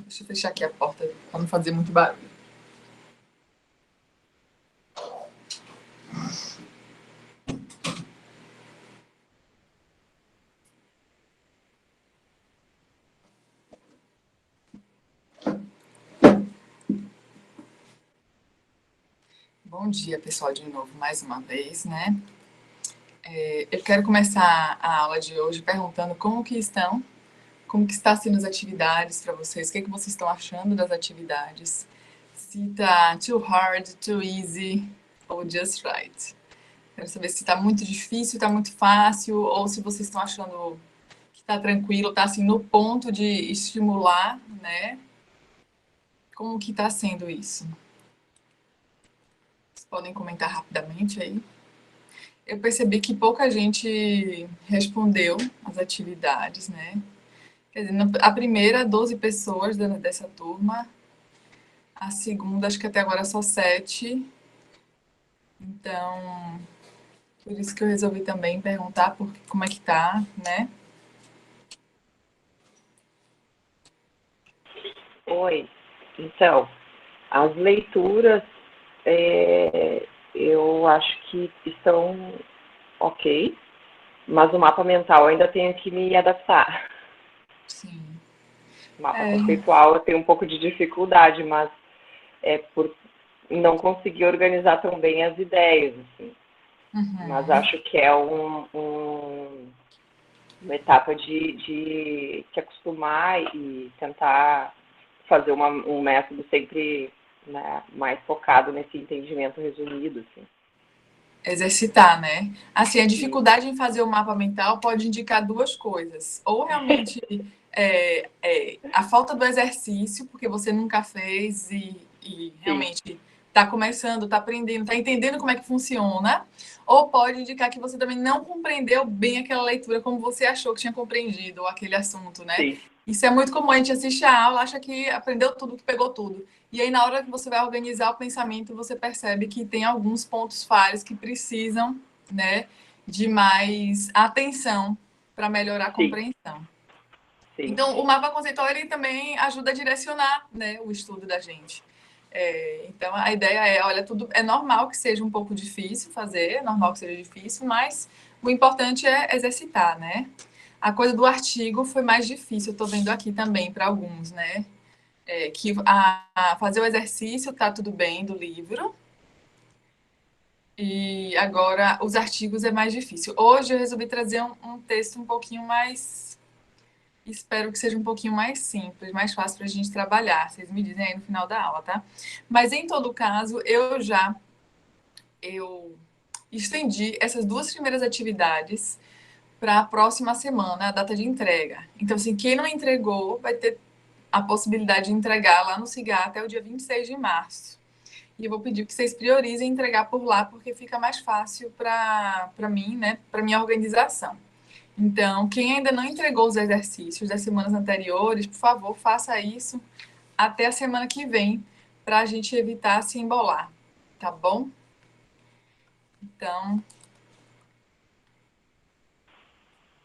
Deixa eu fechar aqui a porta para não fazer muito barulho. Bom dia, pessoal, de novo, mais uma vez, né? Eu quero começar a aula de hoje perguntando como que estão, como que está sendo as atividades para vocês, o que vocês estão achando das atividades, se tá too hard, too easy ou just right. Quero saber se está muito difícil, está muito fácil, ou se vocês estão achando que está tranquilo, está assim no ponto de estimular, né? Como que está sendo isso? Vocês podem comentar rapidamente aí. Eu percebi que pouca gente respondeu as atividades, né? Quer dizer, a primeira, 12 pessoas dessa turma. A segunda, acho que até agora só 7. Então, por isso que eu resolvi também perguntar como é que tá, né? Oi, então, as leituras eu acho que estão ok, mas o mapa mental eu ainda tenho que me adaptar. Sim. O mapa É. conceitual eu tenho um pouco de dificuldade, mas é por não conseguir organizar tão bem as ideias, assim. Mas acho que é uma etapa de se acostumar e tentar fazer um método sempre, né, mais focado nesse entendimento resumido, assim. Exercitar, né? Assim, a Isso. dificuldade em fazer o mapa mental pode indicar duas coisas. Ou realmente a falta do exercício, porque você nunca fez e Sim. realmente está começando, está aprendendo, está entendendo como é que funciona. Ou pode indicar que você também não compreendeu bem aquela leitura como você achou que tinha compreendido, ou aquele assunto, né? Sim. Isso é muito comum, a gente assiste a aula, acha que aprendeu tudo, que pegou tudo. E aí, na hora que você vai organizar o pensamento, você percebe que tem alguns pontos falhos que precisam, né, de mais atenção para melhorar a Sim. compreensão. Sim. Então, o mapa conceitual ele também ajuda a direcionar, né, o estudo da gente. Então, a ideia é, olha, tudo é normal que seja um pouco difícil fazer, é normal que seja difícil, mas o importante é exercitar, né? A coisa do artigo foi mais difícil, eu estou vendo aqui também para alguns, né? Que fazer o exercício tá tudo bem do livro. E agora os artigos é mais difícil. Hoje eu resolvi trazer um texto um pouquinho mais. Espero que seja um pouquinho mais simples, mais fácil para a gente trabalhar. Vocês me dizem aí no final da aula, tá? Mas em todo caso, eu estendi essas duas primeiras atividades para a próxima semana, a data de entrega. Então, assim, quem não entregou vai ter a possibilidade de entregar lá no CIGA até o dia 26 de março. E eu vou pedir que vocês priorizem entregar por lá, porque fica mais fácil para mim, né? Para minha organização. Então, quem ainda não entregou os exercícios das semanas anteriores, por favor, faça isso até a semana que vem, para a gente evitar se embolar, tá bom? Então,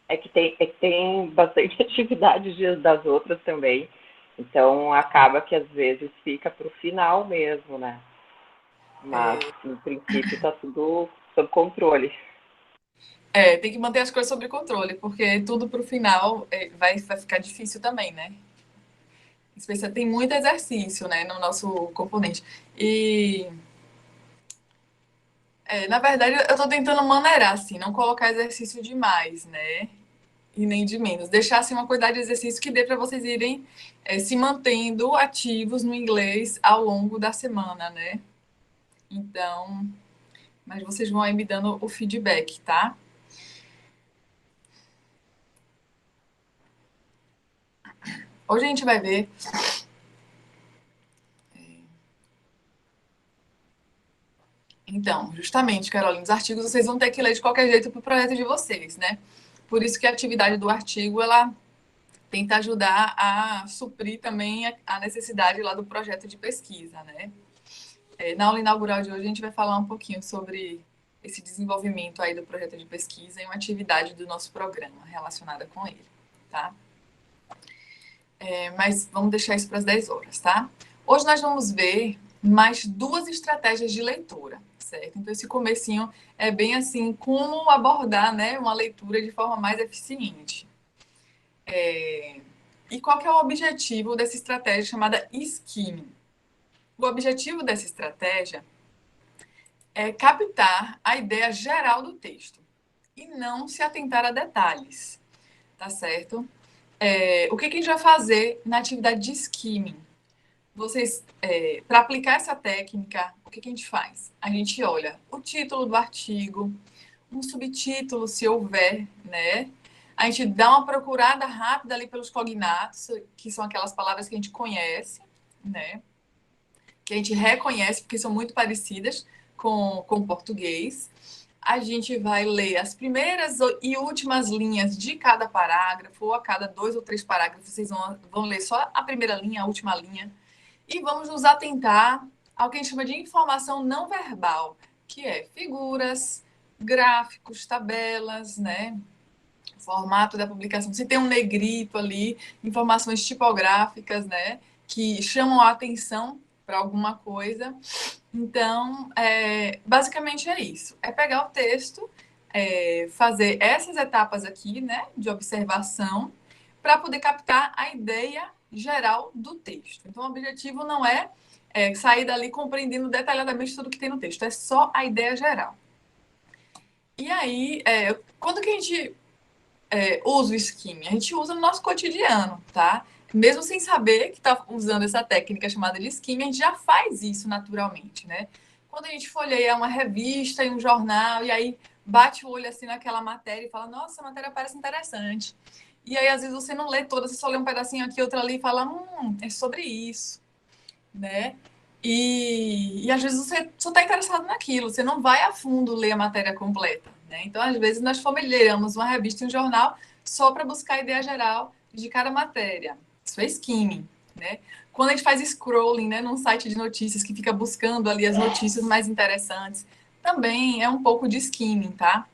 É que tem bastante atividade das outras também. Então acaba que às vezes fica para o final mesmo, né? Mas no princípio está tudo sob controle. tem que manter as coisas sob controle, porque tudo para o final vai ficar difícil também, né? Tem muito exercício, né, no nosso componente. E na verdade, eu tô tentando maneirar, assim, não colocar exercício demais, né? E nem de menos. Deixar, assim, uma quantidade de exercício que dê para vocês irem se mantendo ativos no inglês ao longo da semana, né? Então, mas vocês vão aí me dando o feedback, tá? Hoje a gente vai ver. Então, justamente, Carolina, os artigos vocês vão ter que ler de qualquer jeito para o projeto de vocês, né? Por isso que a atividade do artigo, ela tenta ajudar a suprir também a necessidade lá do projeto de pesquisa, né? Na aula inaugural de hoje a gente vai falar um pouquinho sobre esse desenvolvimento aí do projeto de pesquisa e uma atividade do nosso programa relacionada com ele, tá? mas vamos deixar isso para as 10 horas, tá? Hoje nós vamos ver mais 2 estratégias de leitura, certo? Então, esse comecinho é bem assim, como abordar, né, uma leitura de forma mais eficiente. E qual que é o objetivo dessa estratégia chamada skimming? O objetivo dessa estratégia é captar a ideia geral do texto e não se atentar a detalhes, tá certo? O que a gente vai fazer na atividade de skimming? Para aplicar essa técnica, o que a gente faz? A gente olha o título do artigo, um subtítulo, se houver, né? A gente dá uma procurada rápida ali pelos cognatos, que são aquelas palavras que a gente conhece, né? Que a gente reconhece, porque são muito parecidas com o português. A gente vai ler as primeiras e últimas linhas de cada parágrafo, ou a cada 2 ou 3 parágrafos, vocês vão ler só a primeira linha, a última linha. E vamos nos atentar ao que a gente chama de informação não verbal, que é figuras, gráficos, tabelas, né? Formato da publicação. Se tem um negrito ali, informações tipográficas, né? Que chamam a atenção para alguma coisa. Então, basicamente é isso. É pegar o texto, fazer essas etapas aqui, né? De observação, para poder captar a ideia geral do texto. Então, o objetivo não é sair dali compreendendo detalhadamente tudo que tem no texto, é só a ideia geral. E aí, quando que a gente usa o skimming? A gente usa no nosso cotidiano, tá? Mesmo sem saber que está usando essa técnica chamada de skimming, a gente já faz isso naturalmente, né? Quando a gente folheia uma revista e um jornal, e aí bate o olho assim naquela matéria e fala, nossa, a matéria parece interessante. E aí, às vezes, você não lê toda, você só lê um pedacinho aqui, outro ali, e fala, é sobre isso, né? E às vezes você só está interessado naquilo, você não vai a fundo ler a matéria completa, né? Então, às vezes, nós folheamos uma revista e um jornal só para buscar a ideia geral de cada matéria. Isso é skimming, né? Quando a gente faz scrolling, né, num site de notícias que fica buscando ali as notícias mais interessantes, também é um pouco de skimming, tá?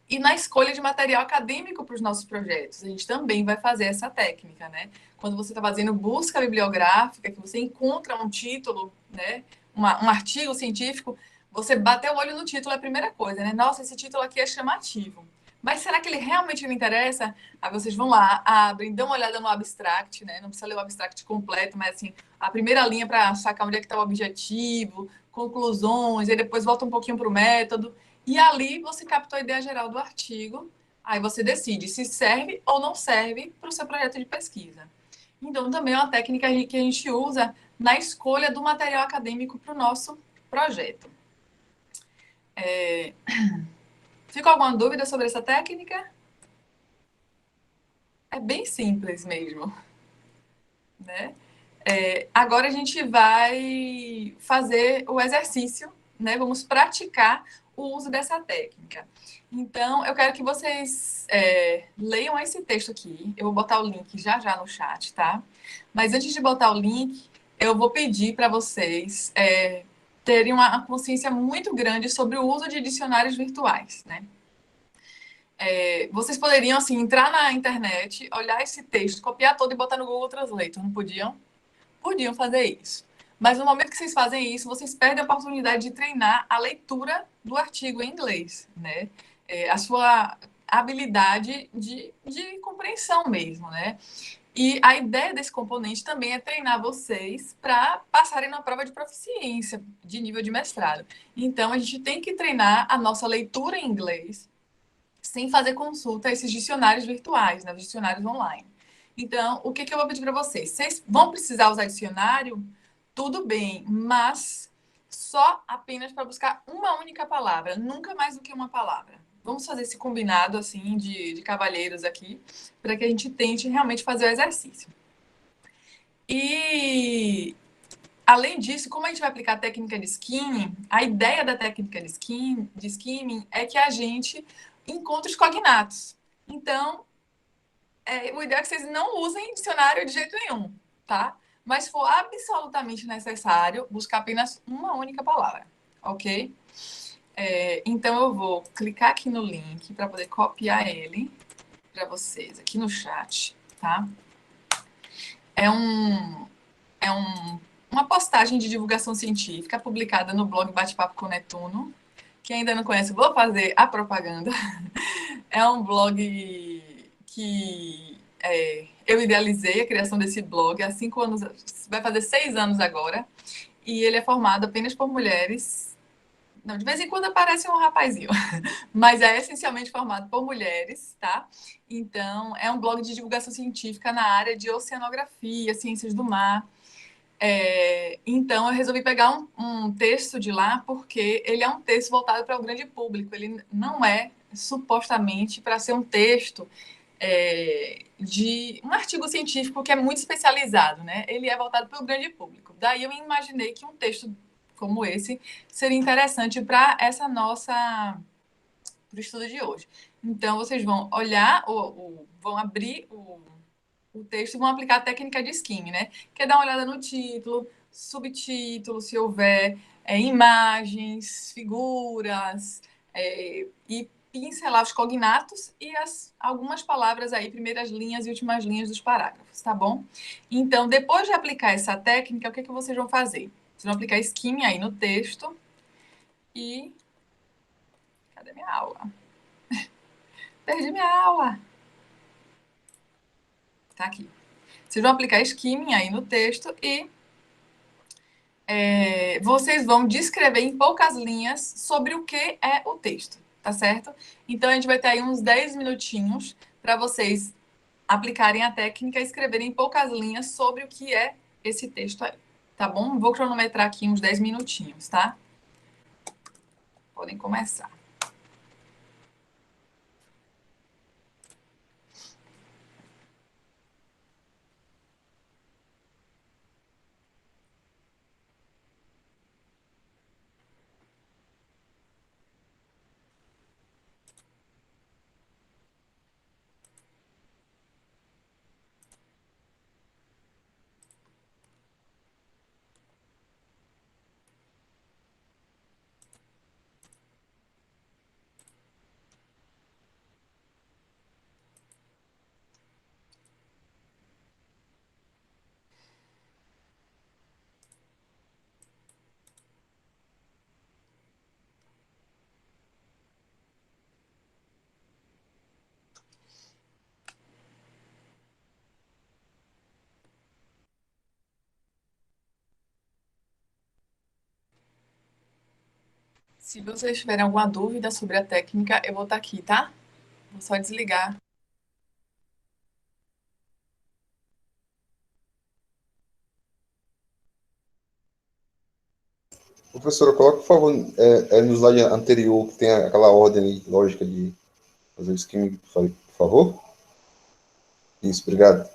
E na escolha de material acadêmico para os nossos projetos, a gente também vai fazer essa técnica, né? Quando você está fazendo busca bibliográfica, que você encontra um título, né? Um artigo científico, você bateu o olho no título é a primeira coisa, né? Nossa, esse título aqui é chamativo. Mas será que ele realmente me interessa? Aí vocês vão lá, abrem, dão uma olhada no abstract, né? Não precisa ler o abstract completo, mas assim, a primeira linha para sacar onde é que está o objetivo, conclusões, aí depois volta um pouquinho para o método. E ali você captou a ideia geral do artigo, aí você decide se serve ou não serve para o seu projeto de pesquisa. Então, também é uma técnica que a gente usa na escolha do material acadêmico para o nosso projeto. Ficou alguma dúvida sobre essa técnica? É bem simples mesmo, né? Agora a gente vai fazer o exercício, né? Vamos praticar o uso dessa técnica. Então, eu quero que vocês leiam esse texto aqui. Eu vou botar o link já já no chat, tá? Mas antes de botar o link, eu vou pedir para vocês terem uma consciência muito grande sobre o uso de dicionários virtuais, né? Vocês poderiam, assim, entrar na internet, olhar esse texto, copiar todo e botar no Google Translate, não podiam? Podiam fazer isso. Mas no momento que vocês fazem isso, vocês perdem a oportunidade de treinar a leitura do artigo em inglês, né? A sua habilidade de compreensão mesmo, né? E a ideia desse componente também é treinar vocês para passarem na prova de proficiência de nível de mestrado. Então, a gente tem que treinar a nossa leitura em inglês sem fazer consulta a esses dicionários virtuais, né? Os dicionários online. Então, o que eu vou pedir para vocês? Vocês vão precisar usar dicionário? Tudo bem, mas só apenas para buscar uma única palavra, nunca mais do que uma palavra. Vamos fazer esse combinado, assim, de cavalheiros aqui, para que a gente tente realmente fazer o exercício. E, além disso, como a gente vai aplicar a técnica de skimming, a ideia da técnica de skimming é que a gente encontre os cognatos. Então, o ideal é que vocês não usem dicionário de jeito nenhum, tá? Mas se for absolutamente necessário, buscar apenas uma única palavra, ok? Então, eu vou clicar aqui no link para poder copiar ele para vocês aqui no chat, tá? é um, é um, uma postagem de divulgação científica publicada no blog Bate-Papo com Netuno. Quem ainda não conhece, vou fazer a propaganda. É um blog que eu idealizei a criação desse blog há 5 anos, vai fazer 6 anos agora, e ele é formado apenas por mulheres. Não, de vez em quando aparece um rapazinho, mas é essencialmente formado por mulheres, tá? Então, é um blog de divulgação científica na área de oceanografia, ciências do mar. Então, eu resolvi pegar um texto de lá, porque ele é um texto voltado para o grande público. Ele não é supostamente para ser um texto de um artigo científico que é muito especializado, né? Ele é voltado para o grande público. Daí eu imaginei que um texto como esse seria interessante para essa nossa para o estudo de hoje. Então vocês vão olhar, vão abrir o texto e vão aplicar a técnica de skimming, né? Que é dar uma olhada no título, subtítulo, se houver imagens, figuras, e pincelar os cognatos e algumas palavras aí, primeiras linhas e últimas linhas dos parágrafos, tá bom? Então, depois de aplicar essa técnica, o que, que vocês vão fazer? Vocês vão aplicar skimming aí no texto e... Cadê minha aula? Perdi minha aula! Tá aqui. Vocês vão aplicar skimming aí no texto e vocês vão descrever em poucas linhas sobre o que é o texto, tá certo? Então a gente vai ter aí uns 10 minutinhos para vocês aplicarem a técnica e escreverem em poucas linhas sobre o que é esse texto aí, tá bom? Vou cronometrar aqui uns 10 minutinhos, tá? Podem começar. Se vocês tiverem alguma dúvida sobre a técnica, eu vou estar aqui, tá? Vou só desligar. Professora, coloca, por favor, no slide anterior, que tem aquela ordem lógica de fazer o skimming, por favor. Isso, obrigado.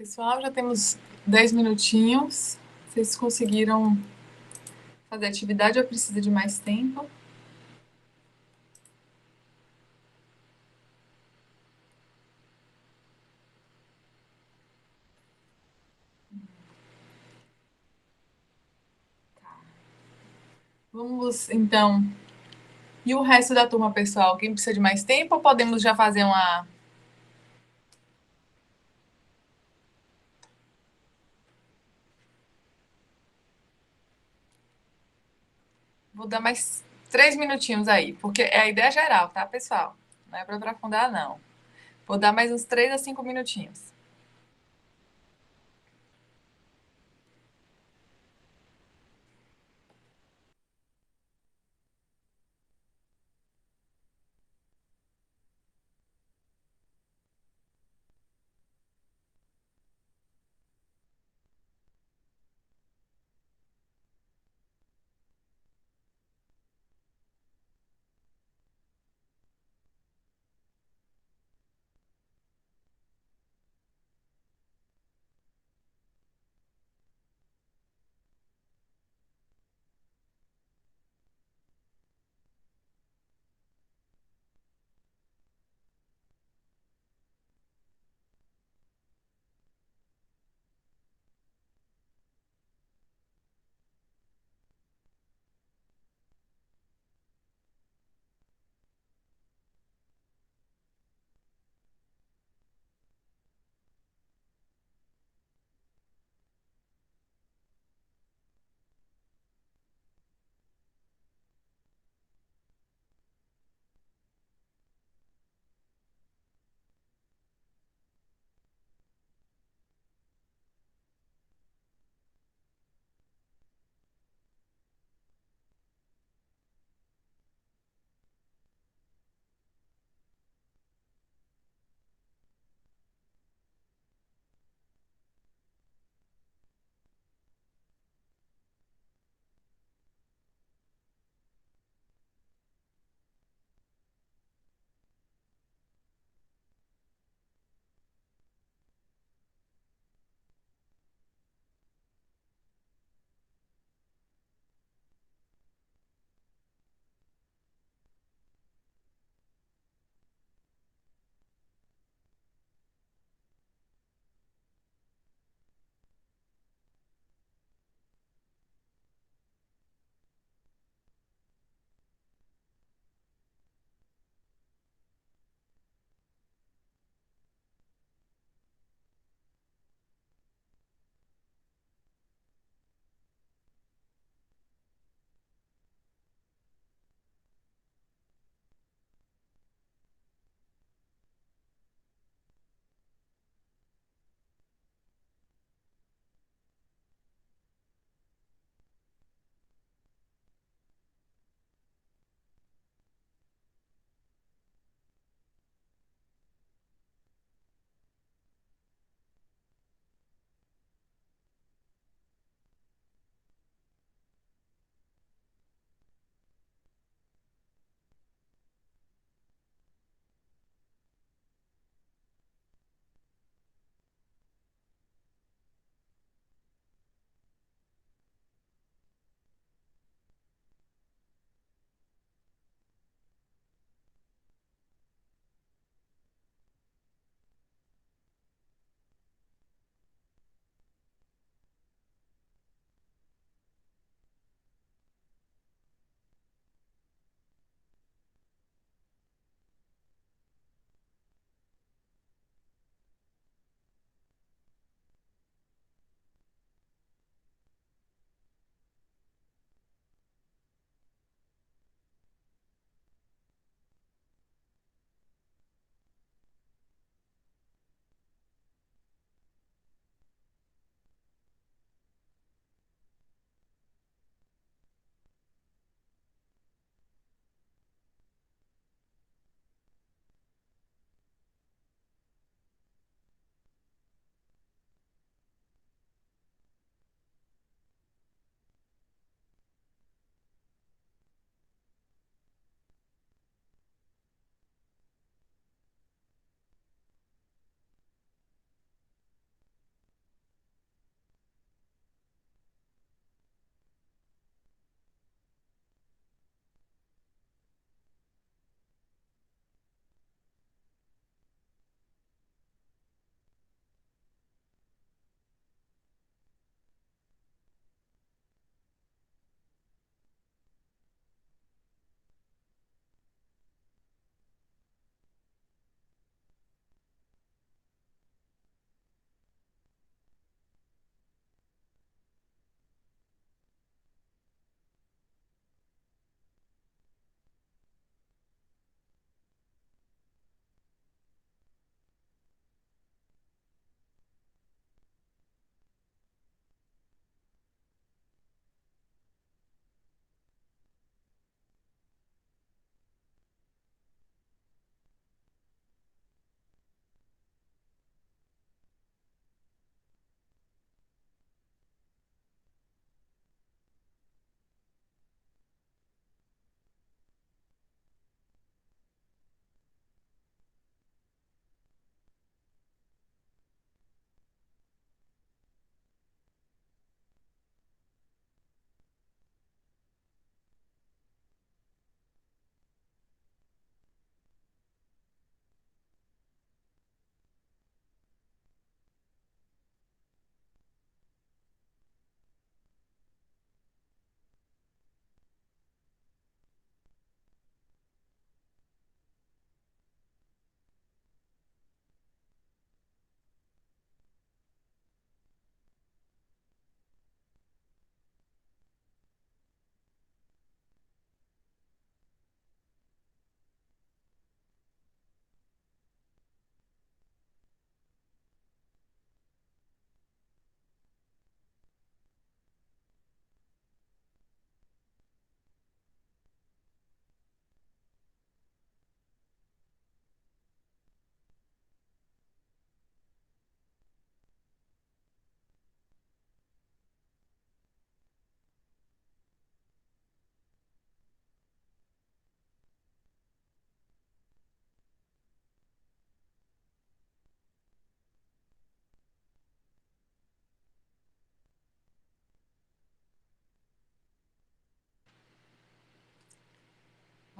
Pessoal, já temos 10 minutinhos. Vocês conseguiram fazer atividade ou precisa de mais tempo? Vamos, então. E o resto da turma, pessoal? Quem precisa de mais tempo ou podemos já fazer uma. Vou dar mais 3 minutinhos aí, porque é a ideia geral, tá, pessoal? Não é para aprofundar, não. Vou dar mais uns 3 a 5 minutinhos.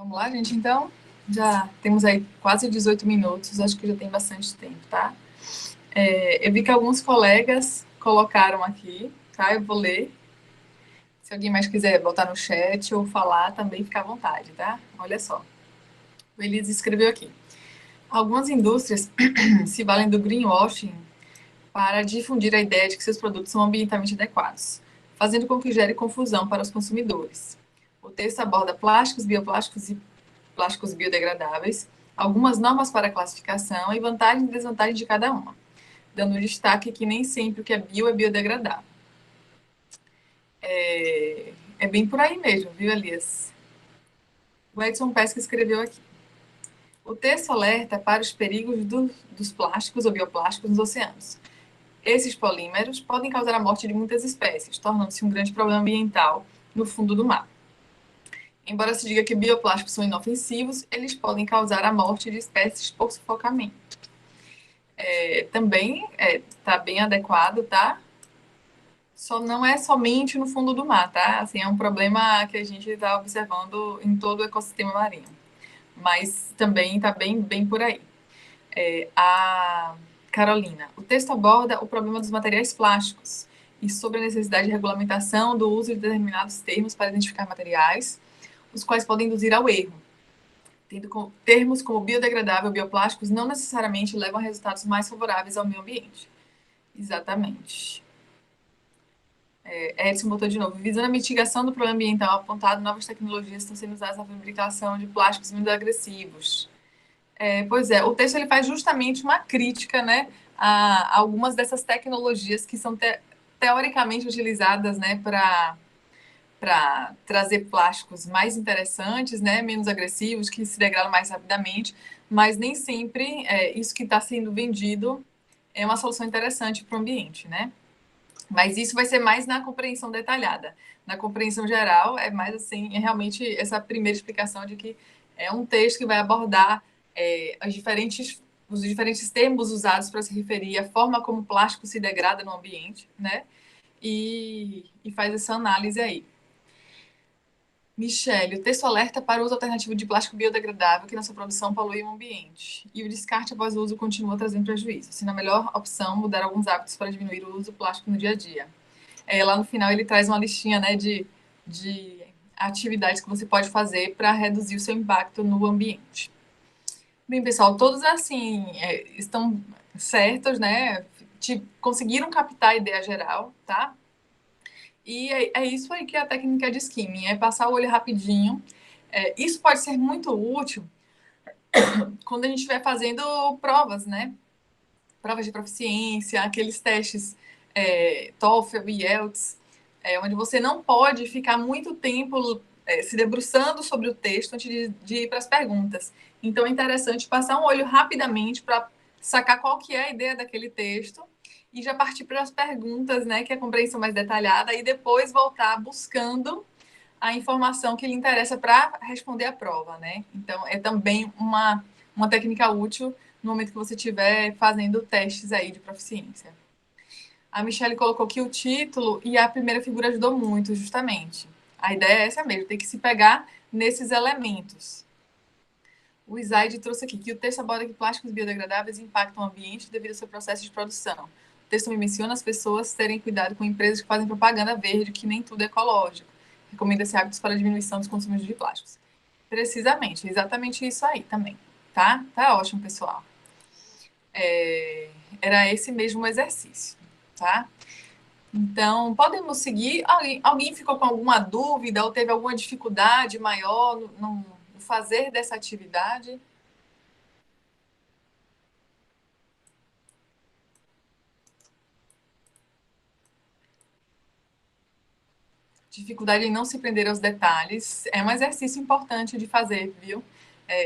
Vamos lá, gente, então? Já temos aí quase 18 minutos, acho que já tem bastante tempo, tá? Eu vi que alguns colegas colocaram aqui, tá? Eu vou ler. Se alguém mais quiser botar no chat ou falar, também fica à vontade, tá? Olha só. O Elias escreveu aqui. Algumas indústrias se valem do greenwashing para difundir a ideia de que seus produtos são ambientalmente adequados, fazendo com que gere confusão para os consumidores. O texto aborda plásticos, bioplásticos e plásticos biodegradáveis, algumas normas para classificação e vantagens e desvantagens de cada uma, dando destaque que nem sempre o que é bio é biodegradável. É bem por aí mesmo, viu, Elias? O Edson Pesca escreveu aqui. O texto alerta para os perigos dos plásticos ou bioplásticos nos oceanos. Esses polímeros podem causar a morte de muitas espécies, tornando-se um grande problema ambiental no fundo do mar. Embora se diga que bioplásticos são inofensivos, eles podem causar a morte de espécies por sufocamento. Também está bem adequado, tá? Só não é somente no fundo do mar, tá? Assim, é um problema que a gente está observando em todo o ecossistema marinho. Mas também está bem por aí. A Carolina, o texto aborda o problema dos materiais plásticos e sobre a necessidade de regulamentação do uso de determinados termos para identificar materiais, os quais podem induzir ao erro. Tendo termos como biodegradável e bioplásticos não necessariamente levam a resultados mais favoráveis ao meio ambiente. Exatamente. Edson botou de novo. Visando a mitigação do problema ambiental apontado, novas tecnologias estão sendo usadas na fabricação de plásticos menos agressivos. Pois é, o texto ele faz justamente uma crítica, né, a algumas dessas tecnologias que são teoricamente utilizadas, né, para trazer plásticos mais interessantes, né, menos agressivos, que se degradam mais rapidamente, mas nem sempre isso que está sendo vendido é uma solução interessante para o ambiente, né? Mas isso vai ser mais na compreensão detalhada. Na compreensão geral, é mais assim, é realmente essa primeira explicação de que é um texto que vai abordar os diferentes termos usados para se referir à forma como o plástico se degrada no ambiente, né? E faz essa análise aí. Michele, o texto alerta para o uso alternativo de plástico biodegradável que na sua produção polui o ambiente. E o descarte após o uso continua trazendo prejuízo. Sendo a melhor opção mudar alguns hábitos para diminuir o uso do plástico no dia a dia. Lá no final ele traz uma listinha, né, de atividades que você pode fazer para reduzir o seu impacto no ambiente. Bem, pessoal, todos assim estão certos, né? Conseguiram captar a ideia geral, tá? E é isso aí que é a técnica de skimming, é passar o olho rapidinho. Isso pode ser muito útil quando a gente estiver fazendo provas, né? Provas de proficiência, aqueles testes TOEFL e IELTS, onde você não pode ficar muito tempo se debruçando sobre o texto antes de ir para as perguntas. Então, é interessante passar um olho rapidamente para sacar qual que é a ideia daquele texto e já partir para as perguntas, né, que é a compreensão mais detalhada, e depois voltar buscando a informação que lhe interessa para responder a prova, né? Então, é também uma técnica útil no momento que você estiver fazendo testes aí de proficiência. A Michelle colocou que o título e a primeira figura ajudou muito, justamente. A ideia é essa mesmo, tem que se pegar nesses elementos. O Isaide trouxe aqui que o texto aborda que plásticos biodegradáveis impactam o ambiente devido ao seu processo de produção. O texto me menciona as pessoas terem cuidado com empresas que fazem propaganda verde, que nem tudo é ecológico. Recomenda-se hábitos para a diminuição dos consumos de plásticos. Precisamente, exatamente isso aí também, tá? Tá ótimo, pessoal. Era esse mesmo exercício, tá? Então, podemos seguir. Alguém ficou com alguma dúvida ou teve alguma dificuldade maior no fazer dessa atividade? Dificuldade em não se prender aos detalhes. É um exercício importante de fazer, viu?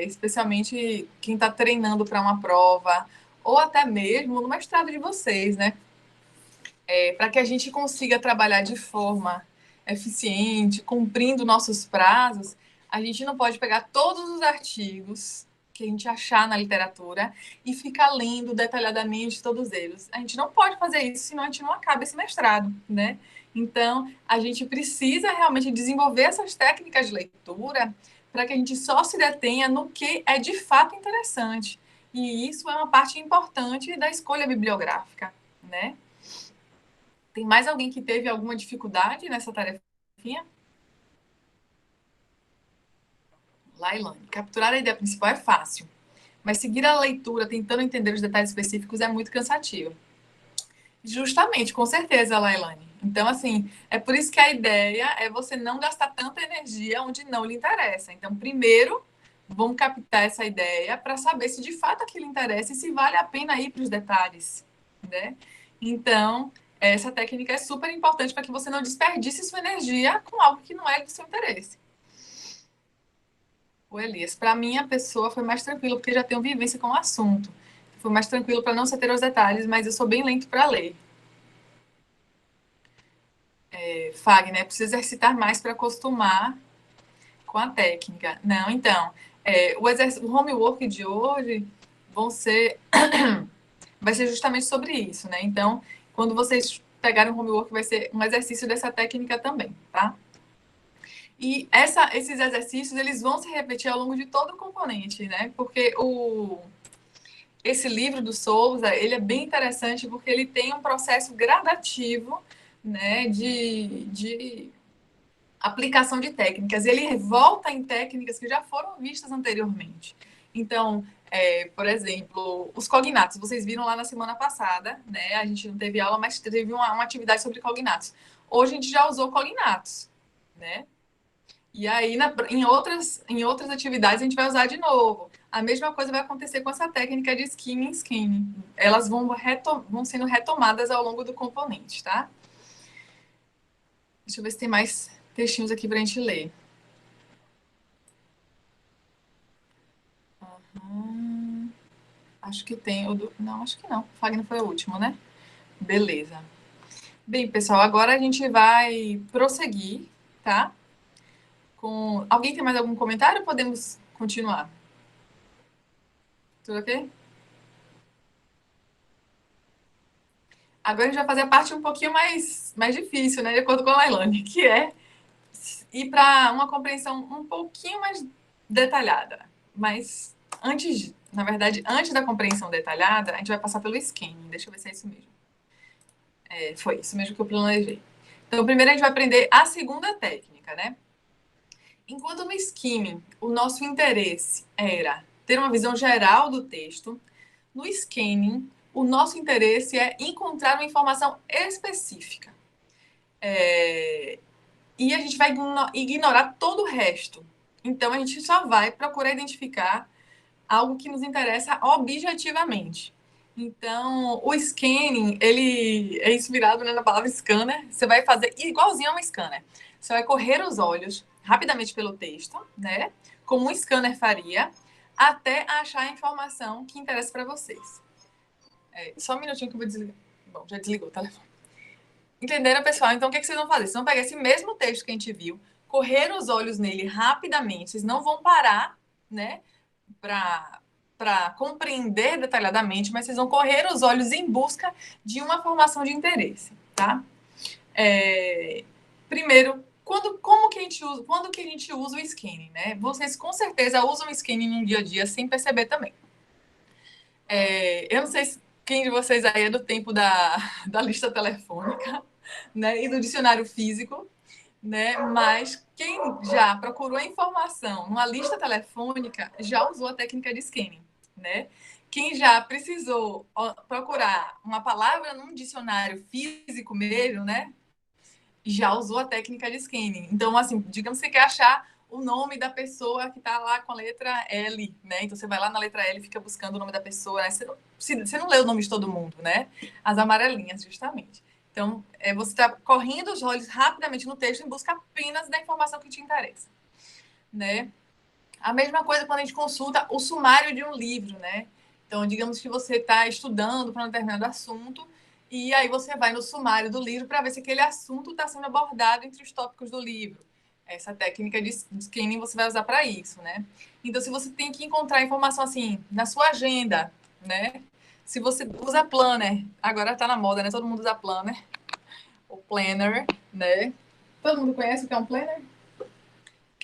Especialmente quem está treinando para uma prova, ou até mesmo no mestrado de vocês, né? Para que a gente consiga trabalhar de forma eficiente, cumprindo nossos prazos, a gente não pode pegar todos os artigos que a gente achar na literatura e ficar lendo detalhadamente todos eles. A gente não pode fazer isso, senão a gente não acaba esse mestrado, né? Então, a gente precisa realmente desenvolver essas técnicas de leitura para que a gente só se detenha no que é de fato interessante. E isso é uma parte importante da escolha bibliográfica, né? Tem mais alguém que teve alguma dificuldade nessa tarefinha? Lailane, capturar a ideia principal é fácil, mas seguir a leitura tentando entender os detalhes específicos é muito cansativo. Justamente, com certeza, Lailane. Então, assim, é por isso que a ideia é você não gastar tanta energia onde não lhe interessa. Então, primeiro, vamos captar essa ideia para saber se de fato aquilo interessa e se vale a pena ir para os detalhes, né? Então, essa técnica é super importante para que você não desperdice sua energia com algo que não é do seu interesse. O Elias, para mim, a pessoa foi mais tranquila porque já tenho vivência com o assunto. Foi mais tranquilo para não se ter os detalhes, mas eu sou bem lento para ler. Fagner, precisa exercitar mais para acostumar com a técnica. Não, então, o homework de hoje vai ser justamente sobre isso, né? Então, quando vocês pegarem o homework, vai ser um exercício dessa técnica também, tá? E esses exercícios, eles vão se repetir ao longo de todo o componente, né? Porque esse livro do Souza, ele é bem interessante porque ele tem um processo gradativo, né, de aplicação de técnicas. Ele volta em técnicas que já foram vistas anteriormente. Então, por exemplo, os cognatos. Vocês viram lá na semana passada, né? A gente não teve aula, mas teve uma atividade sobre cognatos. Hoje a gente já usou cognatos, né? E aí, em outras atividades, a gente vai usar de novo. A mesma coisa vai acontecer com essa técnica de skimming. Elas vão sendo retomadas ao longo do componente, tá? Deixa eu ver se tem mais textinhos aqui para a gente ler. Acho que tem. Não, acho que não. O Fagner foi o último, né? Beleza. Bem, pessoal, agora a gente vai prosseguir, tá? Alguém tem mais algum comentário? Podemos continuar? Tudo ok? Agora a gente vai fazer a parte um pouquinho mais difícil, né? De acordo com a Lailane, que é ir para uma compreensão um pouquinho mais detalhada. Mas na verdade, antes da compreensão detalhada, a gente vai passar pelo scanning. Deixa eu ver se é isso mesmo. Foi isso mesmo que eu planejei. Então, primeiro a gente vai aprender a segunda técnica, né? Enquanto no skimming o nosso interesse era ter uma visão geral do texto, no scanning o nosso interesse é encontrar uma informação específica. E a gente vai ignorar todo o resto. Então, a gente só vai procurar identificar algo que nos interessa objetivamente. Então, o scanning, ele é inspirado, né, na palavra scanner. Você vai fazer igualzinho a um scanner. Você vai correr os olhos rapidamente pelo texto, né? Como um scanner faria, até achar a informação que interessa para vocês. Só um minutinho que eu vou desligar. Bom, já desligou o telefone. Entenderam, pessoal? Então, o que vocês vão fazer? Vocês vão pegar esse mesmo texto que a gente viu, correr os olhos nele rapidamente. Vocês não vão parar, né, para compreender detalhadamente, mas vocês vão correr os olhos em busca de uma formação de interesse, tá? Primeiro, quando que a gente usa o scanning, né? Vocês com certeza usam o scanning no dia a dia sem perceber também. Eu não sei quem de vocês aí é do tempo da lista telefônica, né? E do dicionário físico, né? Mas quem já procurou a informação numa lista telefônica já usou a técnica de scanning, né? Quem já precisou procurar uma palavra num dicionário físico mesmo, né? Já usou a técnica de scanning. Então, assim, digamos que você quer achar o nome da pessoa que está lá com a letra L, né? Então, você vai lá na letra L e fica buscando o nome da pessoa, né? Você não lê o nome de todo mundo, né? As amarelinhas, justamente. Então, você está correndo os olhos rapidamente no texto em busca apenas da informação que te interessa, né? A mesma coisa quando a gente consulta o sumário de um livro, né? Então, digamos que você está estudando para um determinado assunto e aí você vai no sumário do livro para ver se aquele assunto está sendo abordado entre os tópicos do livro. Essa técnica de scanning você vai usar para isso, né? Então, se você tem que encontrar informação assim na sua agenda, né? Se você usa planner, agora está na moda, né? Todo mundo usa planner, o planner, né? Todo mundo conhece o que é um planner?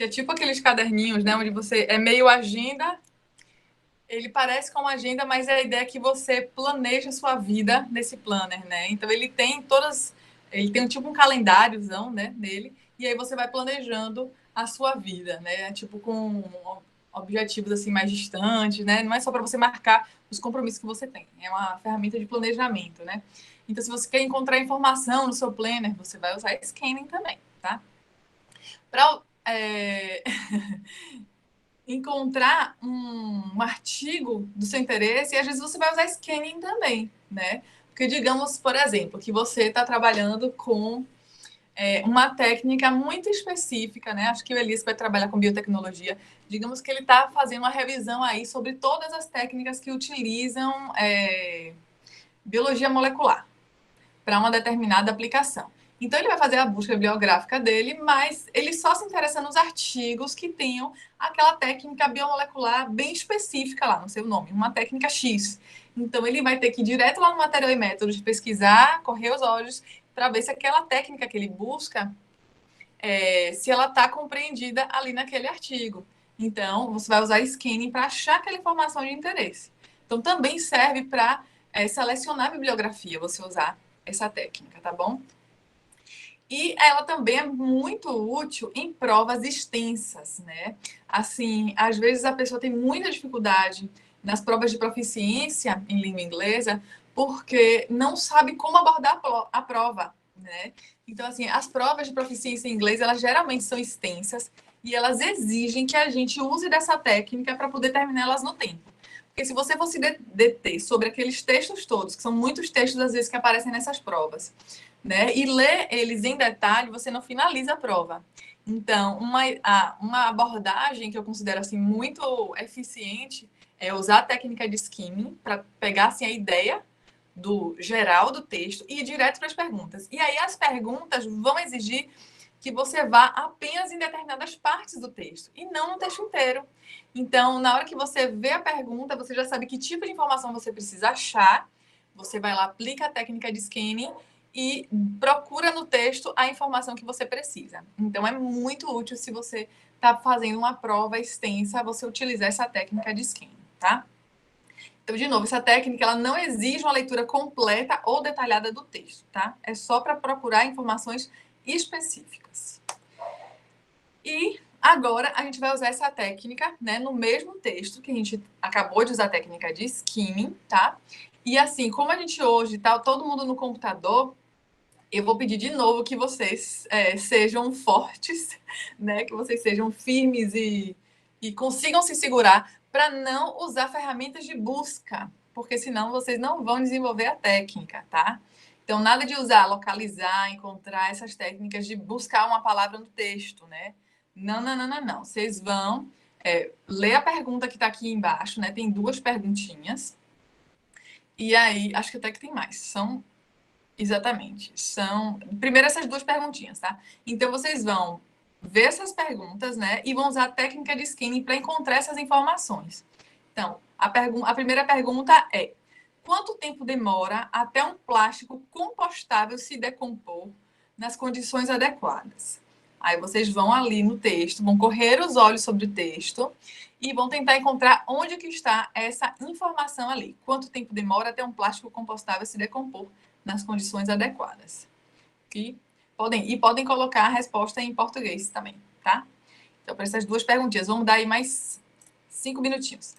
que é tipo aqueles caderninhos, né, onde você é meio agenda. Ele parece com uma agenda, mas a ideia é que você planeja a sua vida nesse planner, né? Então ele tem todas, ele tem tipo um calendáriozão, né, nele, e aí você vai planejando a sua vida, né? Tipo com objetivos assim mais distantes, né? Não é só para você marcar os compromissos que você tem, é uma ferramenta de planejamento, né? Então se você quer encontrar informação no seu planner, você vai usar Scanning também, tá? Para encontrar um artigo do seu interesse e às vezes você vai usar scanning também, né? Porque digamos, por exemplo, que você está trabalhando com uma técnica muito específica, né? Acho que o Elias vai trabalhar com biotecnologia. Digamos que ele está fazendo uma revisão aí sobre todas as técnicas que utilizam biologia molecular para uma determinada aplicação. Então, ele vai fazer a busca bibliográfica dele, mas ele só se interessa nos artigos que tenham aquela técnica biomolecular bem específica lá no seu nome, uma técnica X. Então, ele vai ter que ir direto lá no Material e Métodos, pesquisar, correr os olhos, para ver se aquela técnica que ele busca, se ela está compreendida ali naquele artigo. Então, você vai usar scanning para achar aquela informação de interesse. Então, também serve para selecionar a bibliografia, você usar essa técnica, tá bom? E ela também é muito útil em provas extensas, né? Assim, às vezes a pessoa tem muita dificuldade nas provas de proficiência em língua inglesa porque não sabe como abordar a prova, né? Então, assim, as provas de proficiência em inglês, elas geralmente são extensas e elas exigem que a gente use dessa técnica para poder terminá-las no tempo. Porque se você fosse deter sobre aqueles textos todos, que são muitos textos, às vezes, que aparecem nessas provas, né? E ler eles em detalhe, você não finaliza a prova. Então, uma abordagem que eu considero assim muito eficiente é usar a técnica de skimming para pegar assim a ideia do geral do texto e ir direto para as perguntas. E aí as perguntas vão exigir que você vá apenas em determinadas partes do texto e não no texto inteiro. Então, na hora que você vê a pergunta, você já sabe que tipo de informação você precisa achar. Você vai lá, aplica a técnica de scanning e procura no texto a informação que você precisa. Então, é muito útil se você está fazendo uma prova extensa, você utilizar essa técnica de scanning, tá? Então, de novo, essa técnica ela não exige uma leitura completa ou detalhada do texto, tá? É só para procurar informações específicas. E agora a gente vai usar essa técnica, né, no mesmo texto que a gente acabou de usar a técnica de skimming, tá? E assim, como a gente hoje tá todo mundo no computador, eu vou pedir de novo que vocês sejam fortes, né? Que vocês sejam firmes e consigam se segurar para não usar ferramentas de busca, porque senão vocês não vão desenvolver a técnica, tá? Então, nada de usar, localizar, encontrar essas técnicas de buscar uma palavra no texto, né? Não, não, não, não, não. Vocês vão ler a pergunta que está aqui embaixo, né? Tem duas perguntinhas. E aí, acho que até que tem mais. São exatamente. São, primeiro essas duas perguntinhas, tá? Então, vocês vão ver essas perguntas, né? E vão usar a técnica de scanning para encontrar essas informações. Então, a primeira pergunta é: quanto tempo demora até um plástico compostável se decompor nas condições adequadas? Aí vocês vão ali no texto, vão correr os olhos sobre o texto e vão tentar encontrar onde que está essa informação ali. Quanto tempo demora até um plástico compostável se decompor nas condições adequadas. E podem colocar a resposta em português também, tá? Então, para essas duas perguntinhas, vamos dar aí mais 5 minutinhos.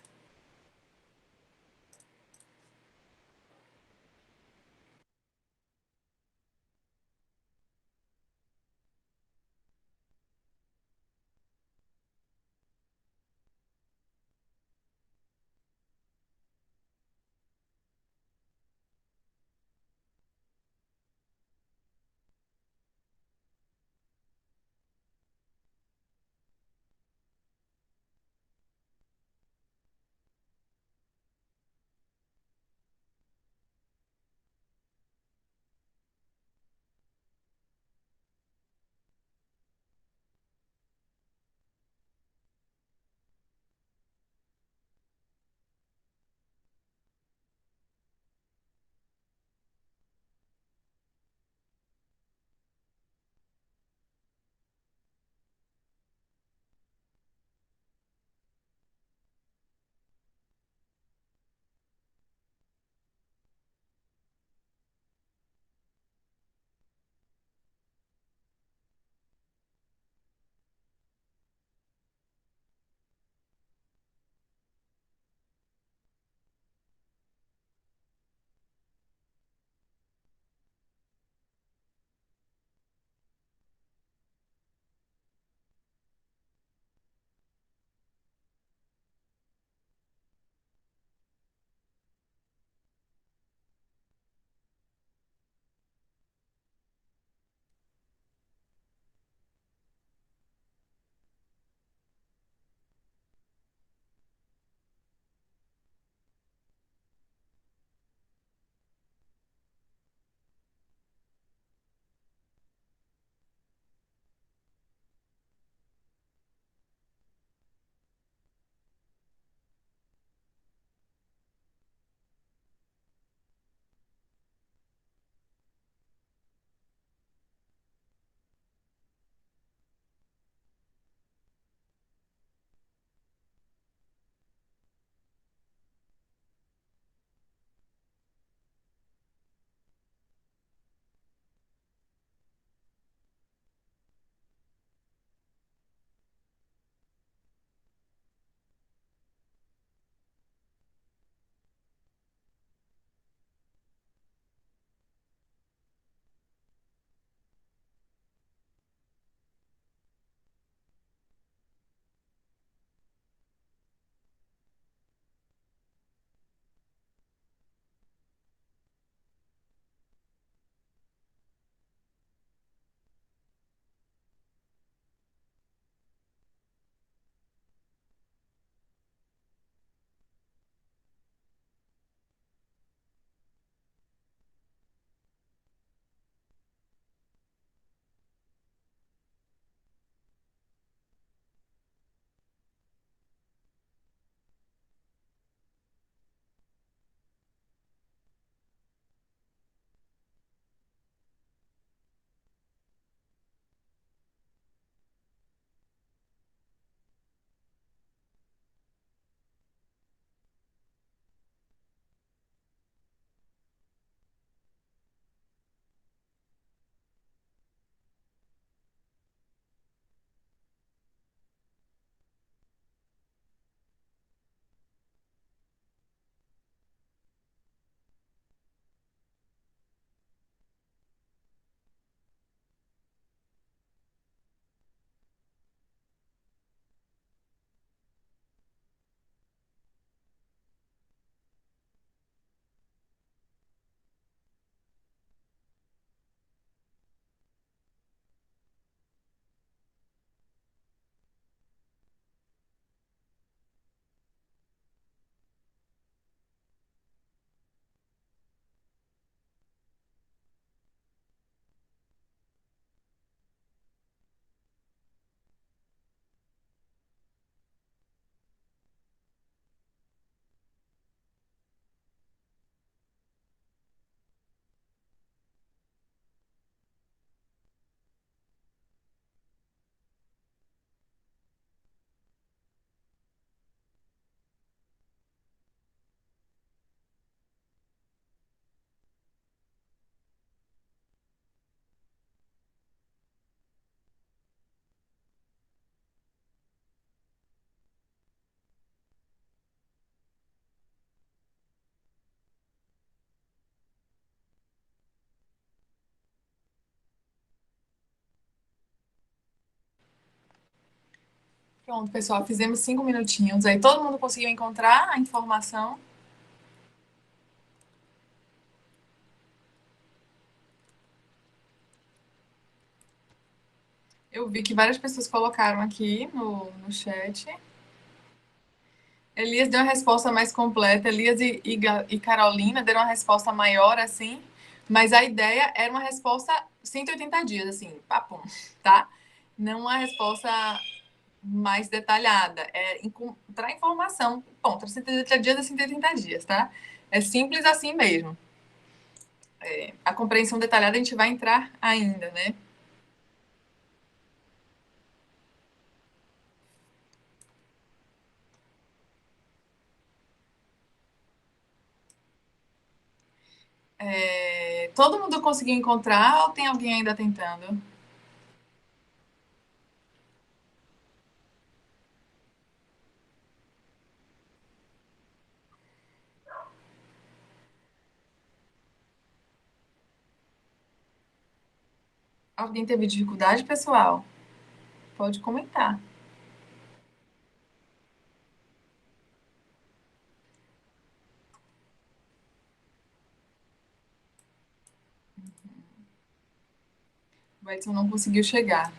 Pronto, pessoal, fizemos 5 minutinhos. Aí todo mundo conseguiu encontrar a informação? Eu vi que várias pessoas colocaram aqui no chat. Elias deu uma resposta mais completa. Elias e Carolina deram uma resposta maior, assim. Mas a ideia era uma resposta 180 dias, assim, papum, tá? Não uma resposta mais detalhada. É encontrar informação. Bom, 180 dias é 180 dias, tá? É simples assim mesmo. A compreensão detalhada a gente vai entrar ainda, né? Todo mundo conseguiu encontrar ou tem alguém ainda tentando? Alguém teve dificuldade, pessoal? Pode comentar. O Edson não conseguiu chegar.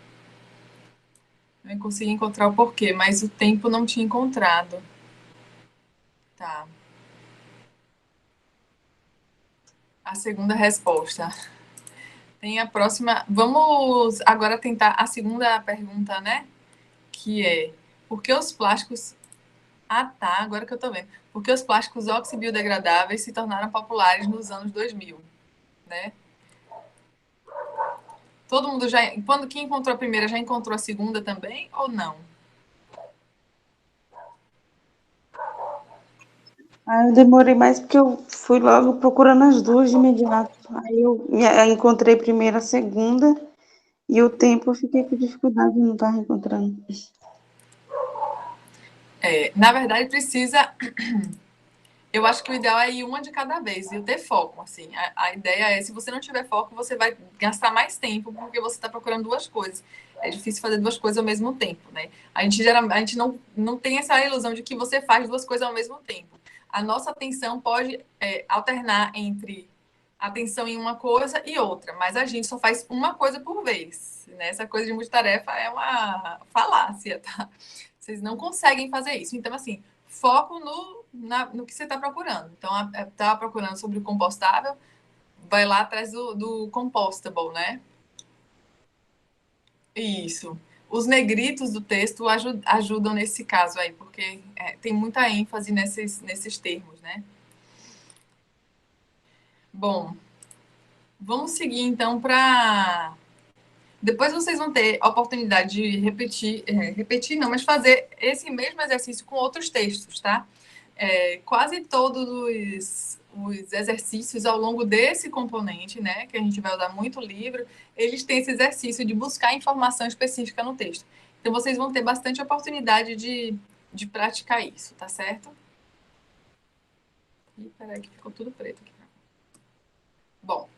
Não consegui encontrar o porquê, mas o tempo não tinha encontrado. Tá. A segunda resposta. Tem a próxima. Vamos agora tentar a segunda pergunta, né? Que é: por que os plásticos. Ah, tá. Agora que eu tô vendo. Por que os plásticos oxibiodegradáveis se tornaram populares nos anos 2000, né? Todo mundo já. Quando quem encontrou a primeira já encontrou a segunda também ou não? Aí eu demorei mais porque eu fui logo procurando as duas de imediato. Aí eu encontrei primeiro a segunda e o tempo eu fiquei com dificuldade de não estar encontrando. Na verdade, precisa. Eu acho que o ideal é ir uma de cada vez e ter foco. Assim, a ideia é, se você não tiver foco, você vai gastar mais tempo porque você está procurando duas coisas. É difícil fazer duas coisas ao mesmo tempo, né? A gente não tem essa ilusão de que você faz duas coisas ao mesmo tempo. A nossa atenção pode alternar entre atenção em uma coisa e outra, mas a gente só faz uma coisa por vez. Né? Essa coisa de multitarefa é uma falácia, tá? Vocês não conseguem fazer isso. Então, assim, foco no que você está procurando. Então, está procurando sobre o compostável, vai lá atrás do compostable, né? Isso. Os negritos do texto ajudam nesse caso aí, porque tem muita ênfase nesses termos, né? Bom, vamos seguir então para. Depois vocês vão ter a oportunidade de repetir não, mas fazer esse mesmo exercício com outros textos, tá? Quase todos os exercícios ao longo desse componente, né, que a gente vai usar muito o livro, eles têm esse exercício de buscar informação específica no texto. Então, vocês vão ter bastante oportunidade de praticar isso, tá certo? Ih, peraí, que ficou tudo preto aqui. Bom,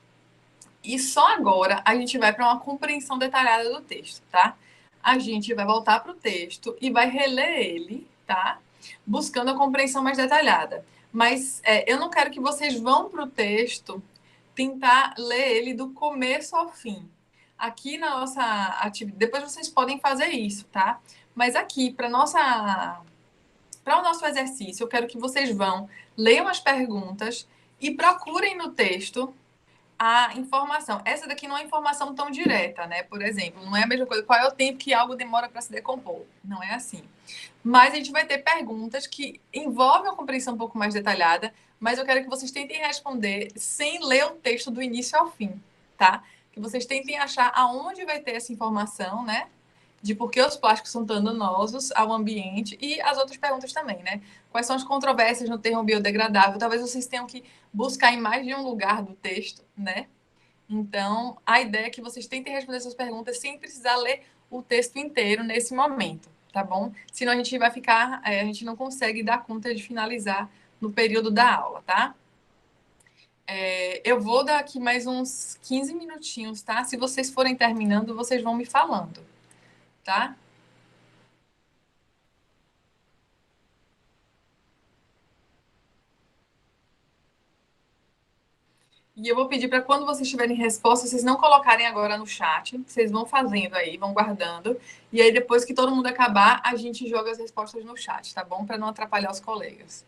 e só agora a gente vai para uma compreensão detalhada do texto, tá? A gente vai voltar para o texto e vai reler ele, tá? Buscando a compreensão mais detalhada. Mas eu não quero que vocês vão para o texto tentar ler ele do começo ao fim. Aqui na nossa atividade, depois vocês podem fazer isso, tá? Mas aqui, para o nosso exercício, eu quero que vocês vão, leiam as perguntas e procurem no texto a informação. Essa daqui não é informação tão direta, né? Por exemplo, não é a mesma coisa. Qual é o tempo que algo demora para se decompor? Não é assim. Mas a gente vai ter perguntas que envolvem uma compreensão um pouco mais detalhada, mas eu quero que vocês tentem responder sem ler o texto do início ao fim, tá? Que vocês tentem achar aonde vai ter essa informação, né? De por que os plásticos são tão danosos ao ambiente e as outras perguntas também, né? Quais são as controvérsias no termo biodegradável? Talvez vocês tenham que buscar em mais de um lugar do texto, né? Então, a ideia é que vocês tentem responder essas perguntas sem precisar ler o texto inteiro nesse momento, tá bom? Senão a gente vai ficar, a gente não consegue dar conta de finalizar no período da aula, tá? Eu vou dar aqui mais uns 15 minutinhos, tá? Se vocês forem terminando, vocês vão me falando, tá? E eu vou pedir para quando vocês tiverem resposta, vocês não colocarem agora no chat, vocês vão fazendo aí, vão guardando. E aí, depois que todo mundo acabar, a gente joga as respostas no chat, tá bom? Para não atrapalhar os colegas.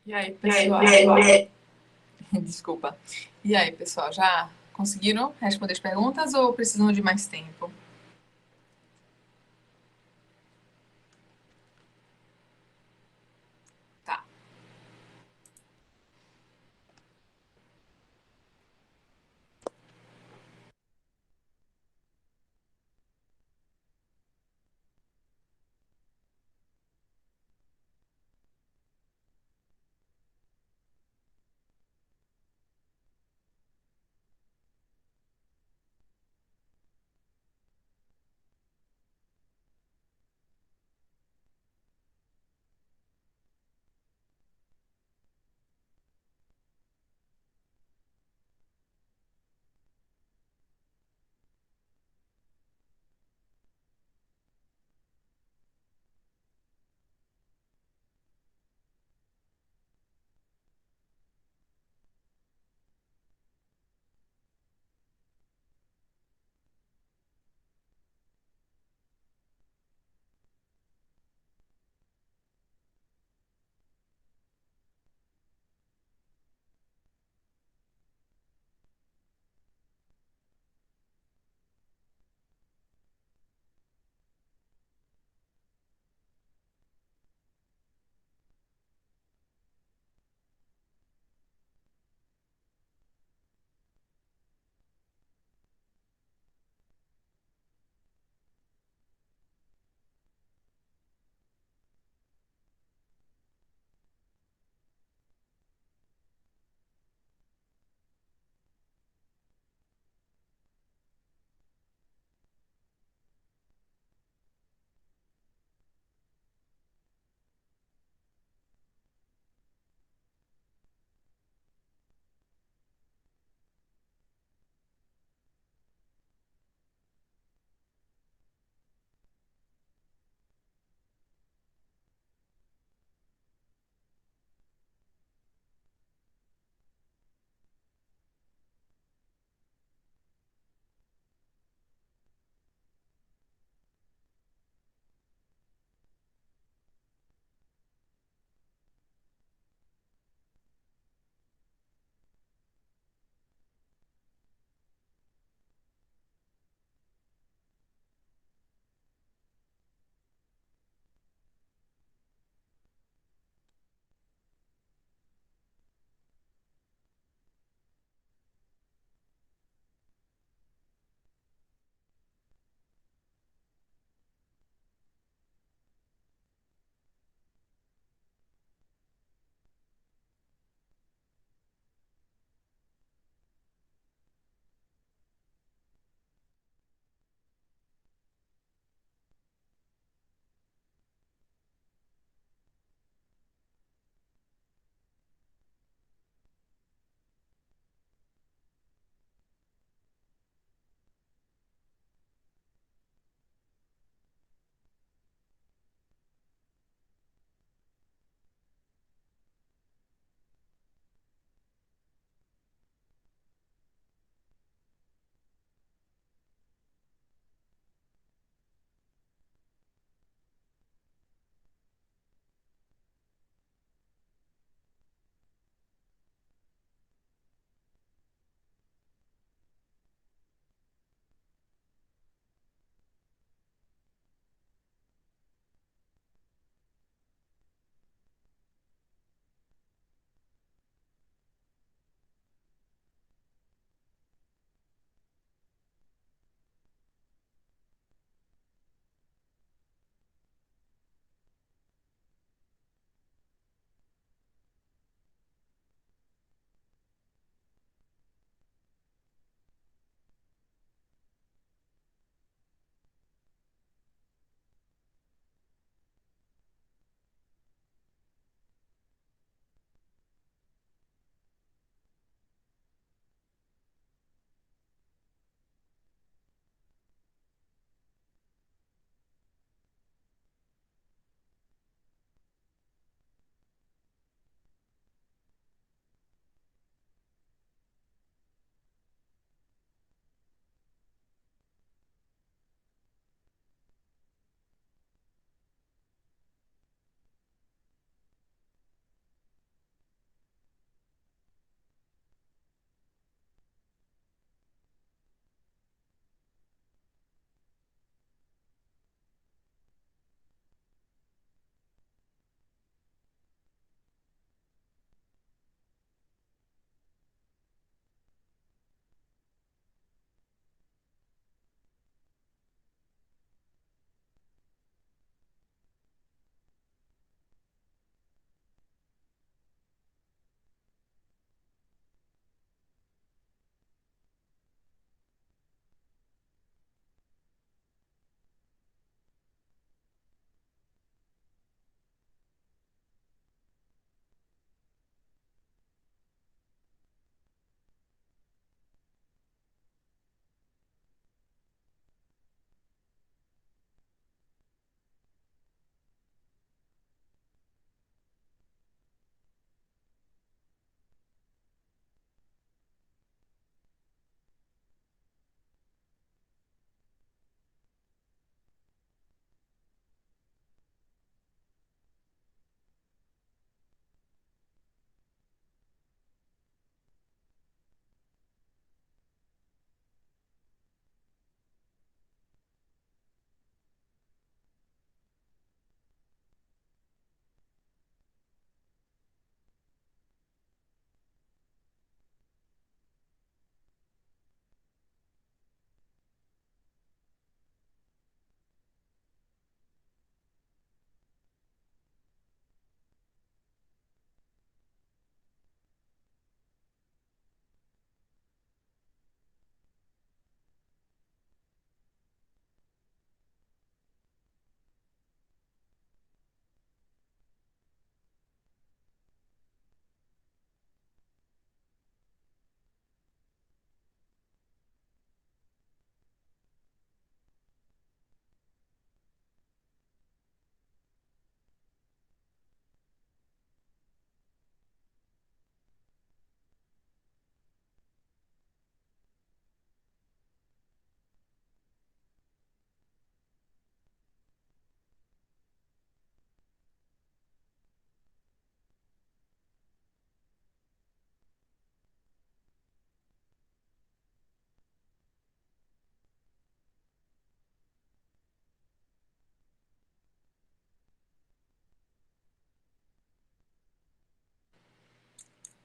E aí, pessoal? Desculpa. E aí, pessoal, já conseguiram responder as perguntas ou precisam de mais tempo? Tá.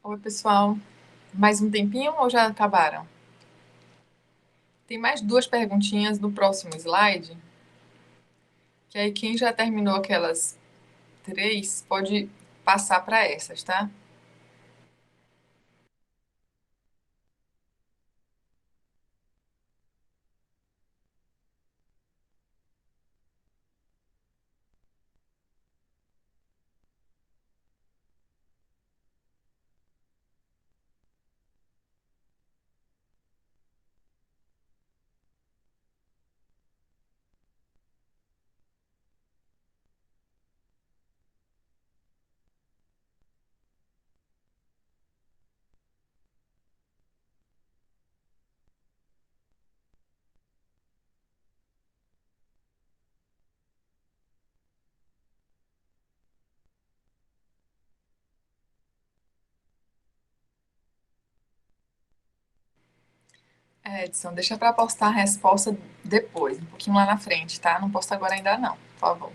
Oi, pessoal. Mais um tempinho ou já acabaram? Tem mais duas perguntinhas no próximo slide, que aí quem já terminou aquelas três pode passar para essas, tá? Edson, deixa para postar a resposta depois, um pouquinho lá na frente, tá? Não posta agora ainda não, por favor.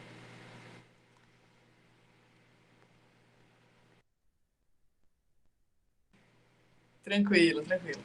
Tranquilo, tranquilo.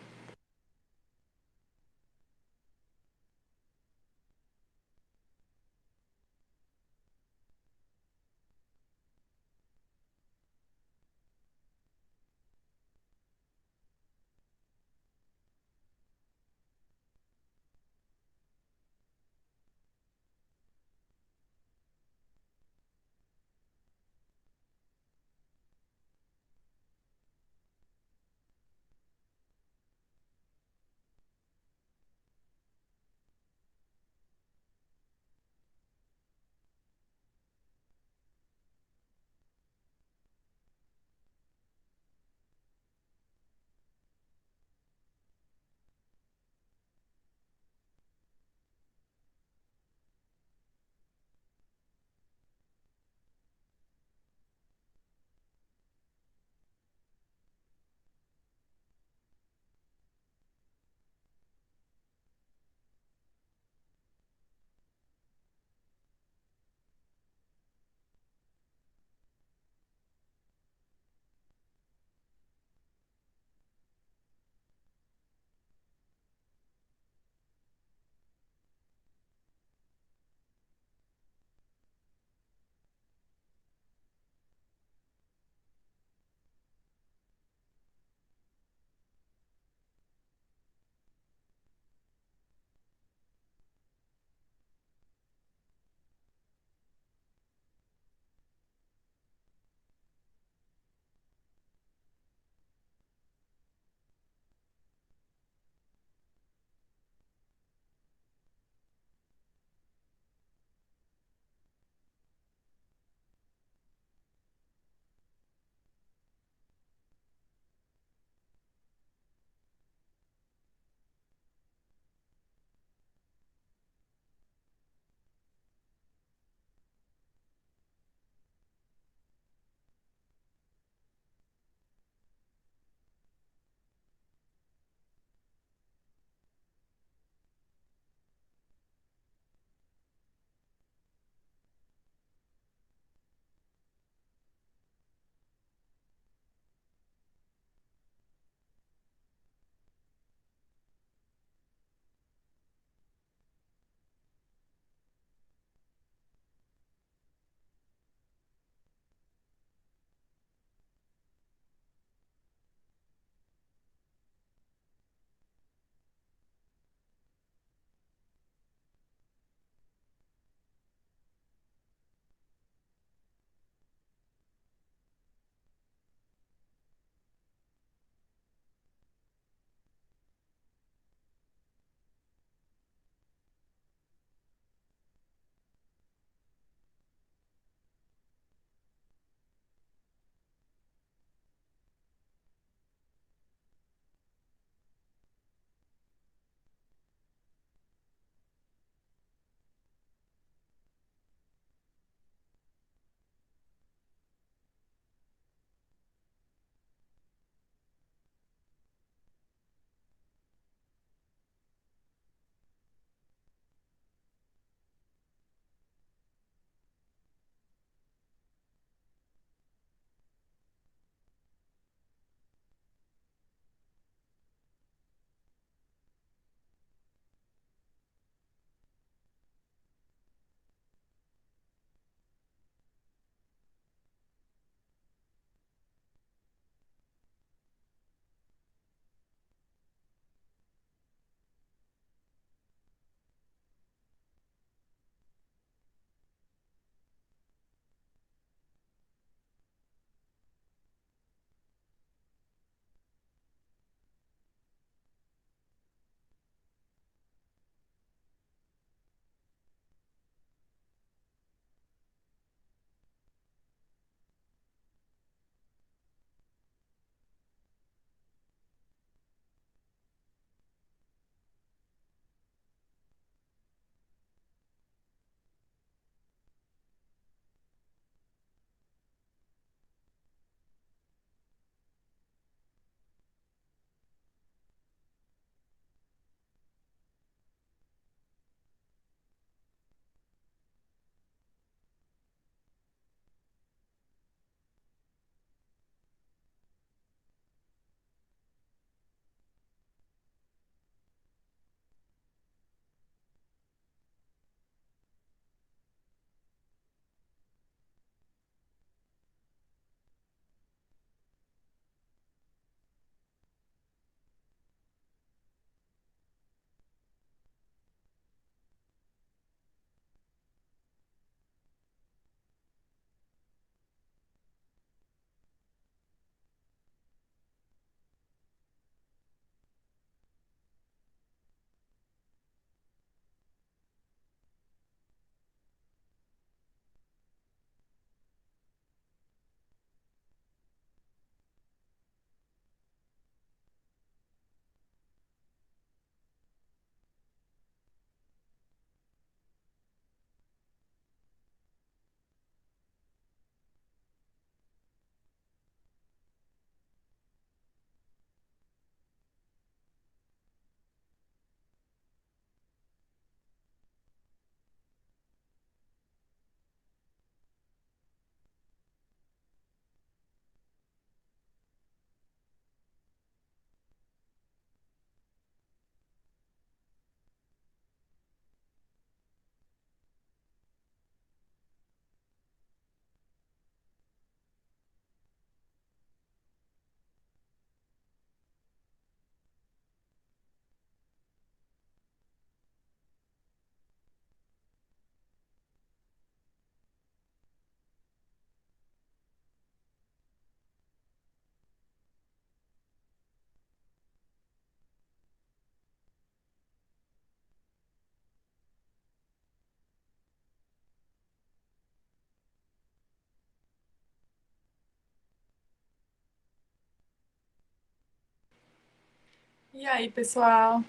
E aí, pessoal?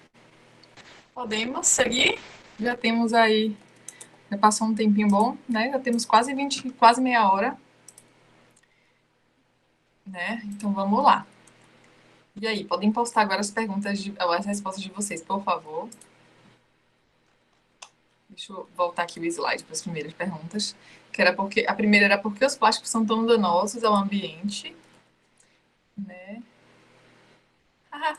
Podemos seguir? Já temos aí, já passou um tempinho bom, né? Já temos quase meia hora, né? Então vamos lá. E aí, podem postar agora as respostas de vocês, por favor. Deixa eu voltar aqui o slide para as primeiras perguntas. A primeira era por que os plásticos são tão danosos ao ambiente, né? Ah,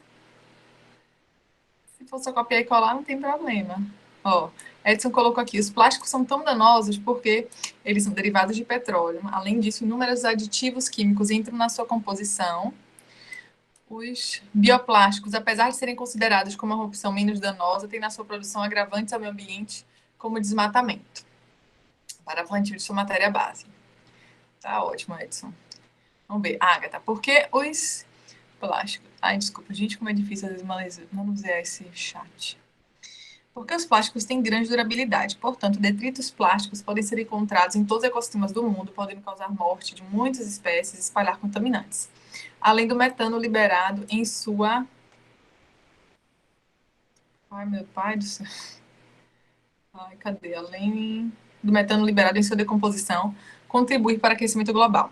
se for só copiar e colar, não tem problema. Ó, Edson colocou aqui, os plásticos são tão danosos porque eles são derivados de petróleo. Além disso, inúmeros aditivos químicos entram na sua composição. Os bioplásticos, apesar de serem considerados como uma opção menos danosa, têm na sua produção agravantes ao meio ambiente, como desmatamento, para plantio de sua matéria base. Tá ótimo, Edson. Vamos ver. Agatha, por que os plásticos... Ai, desculpa, gente, como é difícil às vezes manusear esse chat. Porque os plásticos têm grande durabilidade, portanto, detritos plásticos podem ser encontrados em todos os ecossistemas do mundo, podendo causar morte de muitas espécies e espalhar contaminantes. Além do metano liberado em sua... Ai, meu pai do céu. Ai, cadê? Além do metano liberado em sua decomposição, contribui para o aquecimento global.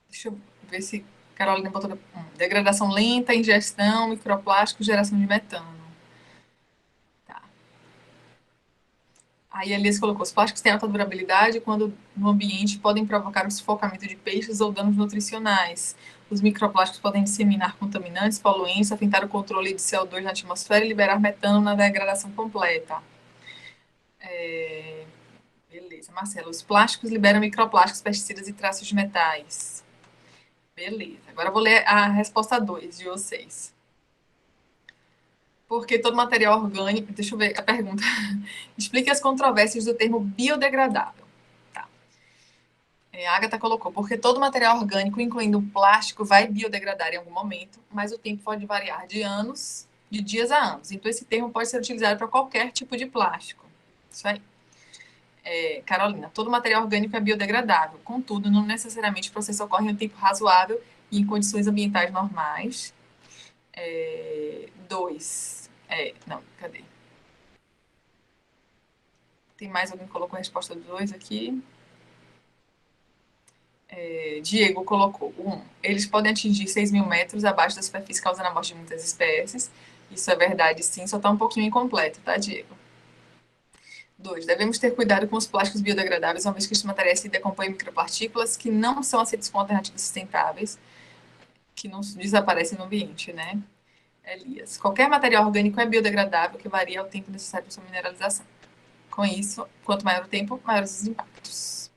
Deixa eu ver se Carolina botou... Degradação lenta, ingestão, microplásticos, geração de metano. Tá. Aí a Elias colocou, os plásticos têm alta durabilidade quando no ambiente podem provocar o sufocamento de peixes ou danos nutricionais. Os microplásticos podem disseminar contaminantes, poluentes, afetar o controle de CO2 na atmosfera e liberar metano na degradação completa. Beleza, Marcelo. Os plásticos liberam microplásticos, pesticidas e traços de metais. Beleza. Agora eu vou ler a resposta 2 de vocês. Porque todo material orgânico... Deixa eu ver a pergunta. Explique as controvérsias do termo biodegradável. Tá. A Agatha colocou, porque todo material orgânico, incluindo o plástico, vai biodegradar em algum momento, mas o tempo pode variar de dias a anos. Então, esse termo pode ser utilizado para qualquer tipo de plástico. Isso aí. Carolina, todo material orgânico é biodegradável, contudo, não necessariamente o processo ocorre em um tempo razoável e em condições ambientais normais. 2. Não, cadê? Tem mais alguém que colocou a resposta do 2 aqui? Diego colocou 1. Eles podem atingir 6.000 metros abaixo da superfície, causando a morte de muitas espécies. Isso é verdade, sim, só está um pouquinho incompleto, tá, Diego? 2. Devemos ter cuidado com os plásticos biodegradáveis, uma vez que estes materiais se decompõem em micropartículas que não são aceitos como alternativas sustentáveis, que não desaparecem no ambiente, né? Elias. Qualquer material orgânico é biodegradável, que varia o tempo necessário para sua mineralização. Com isso, quanto maior o tempo, maiores os impactos.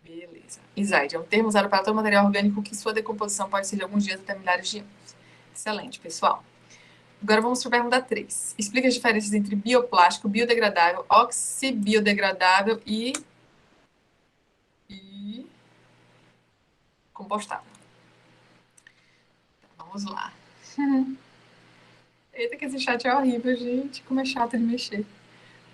Beleza. Isaide, é um termo usado para todo material orgânico que sua decomposição pode ser de alguns dias até milhares de anos. Excelente, pessoal. Agora vamos para a pergunta 3. Explica as diferenças entre bioplástico, biodegradável, oxibiodegradável e compostável. Então, vamos lá. Eita, que esse chat é horrível, gente. Como é chato de mexer.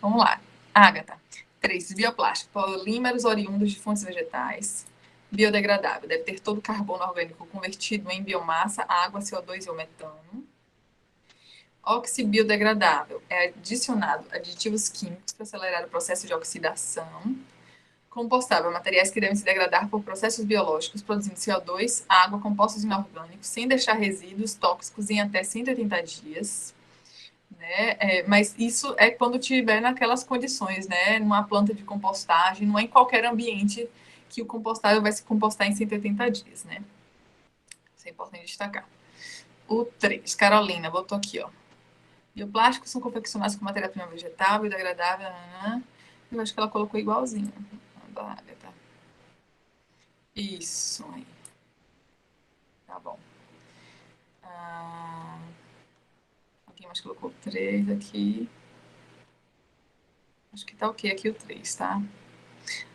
Vamos lá. Agatha. 3. Bioplástico. Polímeros oriundos de fontes vegetais. Biodegradável. Deve ter todo o carbono orgânico convertido em biomassa, água, CO2 e o metano. Oxibiodegradável. É adicionado aditivos químicos para acelerar o processo de oxidação. Compostável. Materiais que devem se degradar por processos biológicos, produzindo CO2, água, compostos inorgânicos, sem deixar resíduos tóxicos em até 180 dias. Né? Mas isso é quando tiver naquelas condições, né? Numa planta de compostagem, não é em qualquer ambiente que o compostável vai se compostar em 180 dias, né? Isso é importante destacar. O 3, Carolina, botou aqui, ó. Bioplásticos são confeccionados com matéria-prima vegetal, biodegradável, eu acho que ela colocou igualzinho. Isso aí. Tá bom. Alguém mais colocou 3 aqui. Acho que tá ok aqui o 3, tá?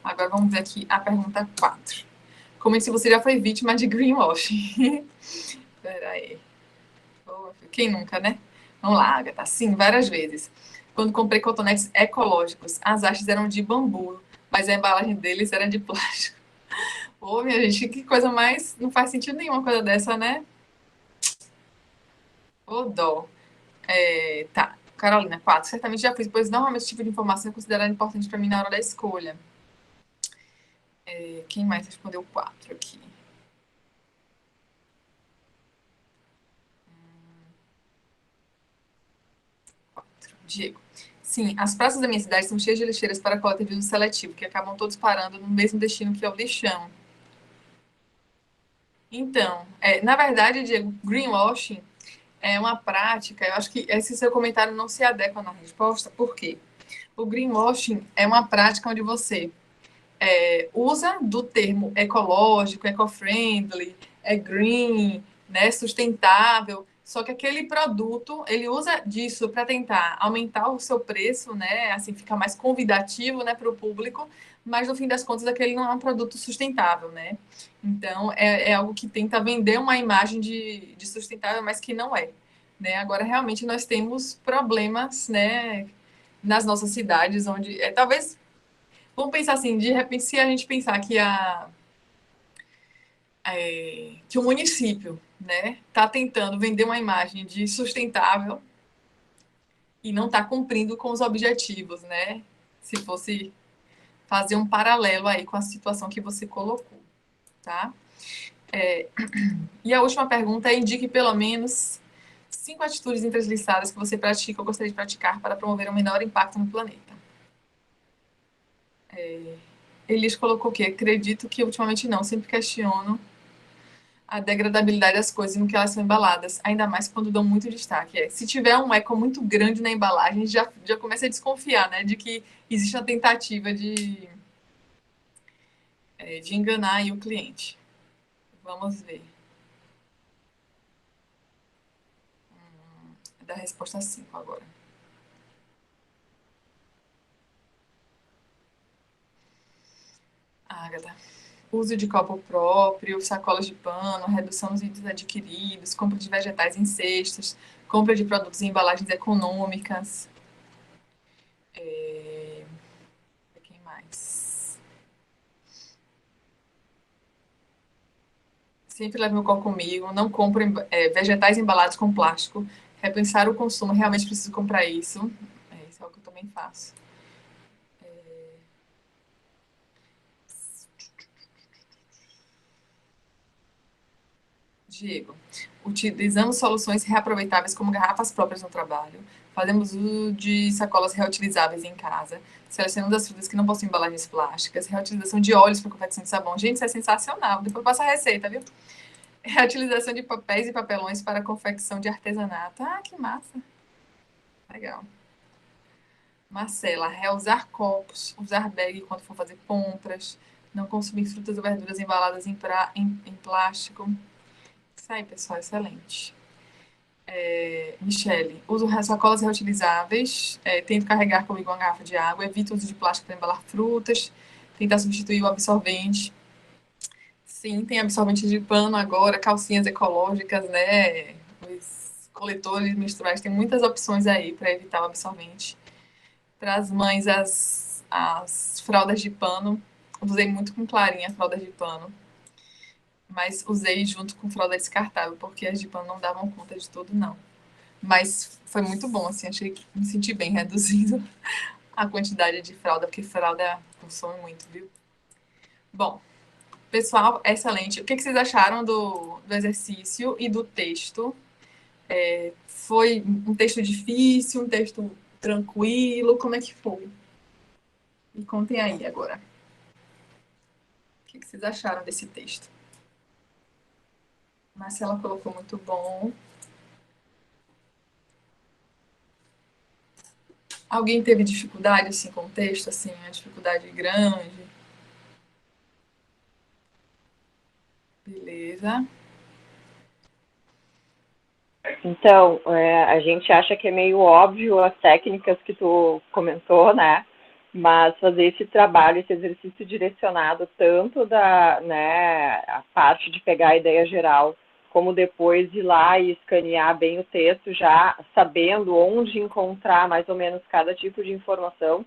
Agora vamos ver aqui a pergunta 4. Como se você já foi vítima de greenwashing. Peraí. Quem nunca, né? Vamos lá, Agatha. Sim, várias vezes. Quando comprei cotonetes ecológicos, as hastes eram de bambu, mas a embalagem deles era de plástico. Ô, minha gente, que coisa mais... Não faz sentido nenhuma uma coisa dessa, né? Ô, dó. Tá. Carolina, 4. Certamente já fiz, pois normalmente esse tipo de informação é considerado importante para mim na hora da escolha. Quem mais respondeu 4 aqui? Diego. Sim, as praças da minha cidade são cheias de lixeiras para coleta de uso seletivo, que acabam todos parando no mesmo destino que é o lixão. Então, na verdade, Diego, greenwashing é uma prática, eu acho que esse seu comentário não se adequa na resposta, por quê? O greenwashing é uma prática onde você usa do termo ecológico, eco-friendly, green, né, sustentável, só que aquele produto, ele usa disso para tentar aumentar o seu preço, né, assim, ficar mais convidativo, né, para o público, mas no fim das contas aquele não é um produto sustentável, né? Então, é algo que tenta vender uma imagem de sustentável, mas que não é. Né? Agora, realmente, nós temos problemas, né, nas nossas cidades, onde talvez vamos pensar assim, de repente, se a gente pensar que o município, né, está tentando vender uma imagem de sustentável e não está cumprindo com os objetivos, né? Se fosse fazer um paralelo aí com a situação que você colocou, tá? E a última pergunta é: indique pelo menos 5 atitudes entre as listadas que você pratica ou gostaria de praticar para promover um menor impacto no planeta. Elis colocou o quê? Acredito que ultimamente não, sempre questiono a degradabilidade das coisas no que elas são embaladas, ainda mais quando dão muito destaque. Se tiver um eco muito grande na embalagem, já começa a desconfiar, né, de que existe uma tentativa de enganar aí o cliente. Vamos ver. Da resposta 5 agora. Agatha. Uso de copo próprio, sacolas de pano, redução dos itens adquiridos, compra de vegetais em cestas, compra de produtos em embalagens econômicas. Quem mais? Sempre levo meu copo comigo, não compro vegetais embalados com plástico. Repensar o consumo, realmente preciso comprar isso. Isso é o que eu também faço. Diego, utilizamos soluções reaproveitáveis como garrafas próprias no trabalho, fazemos uso de sacolas reutilizáveis em casa, selecionamos as frutas que não possuem embalagens plásticas, reutilização de óleos para confecção de sabão. Gente, isso é sensacional. Depois passa a receita, viu? Reutilização de papéis e papelões para confecção de artesanato. Ah, que massa. Legal. Marcela, reusar copos, usar bag quando for fazer compras, não consumir frutas ou verduras embaladas em plástico. Isso aí, pessoal, excelente. Michele, uso sacolas reutilizáveis, tento carregar comigo uma garrafa de água, evito o uso de plástico para embalar frutas, tentar substituir o absorvente. Sim, tem absorvente de pano agora, calcinhas ecológicas, né? Os coletores menstruais, tem muitas opções aí para evitar o absorvente. Para as mães, as fraldas de pano. Usei muito com Clarinha fraldas de pano, mas usei junto com fralda descartável, porque as de pano não davam conta de tudo, não. Mas foi muito bom, assim, achei que me senti bem reduzindo a quantidade de fralda, porque fralda consome muito, viu? Bom, pessoal, excelente. O que vocês acharam do exercício e do texto? Foi um texto difícil, um texto tranquilo? Como é que foi? Me contem aí agora. O que vocês acharam desse texto? Marcela colocou muito bom. Alguém teve dificuldade assim com o texto, assim, uma dificuldade grande? Beleza. Então, a gente acha que é meio óbvio as técnicas que tu comentou, né? Mas fazer esse trabalho, esse exercício direcionado, tanto a parte de pegar a ideia geral, como depois ir lá e escanear bem o texto, já sabendo onde encontrar mais ou menos cada tipo de informação,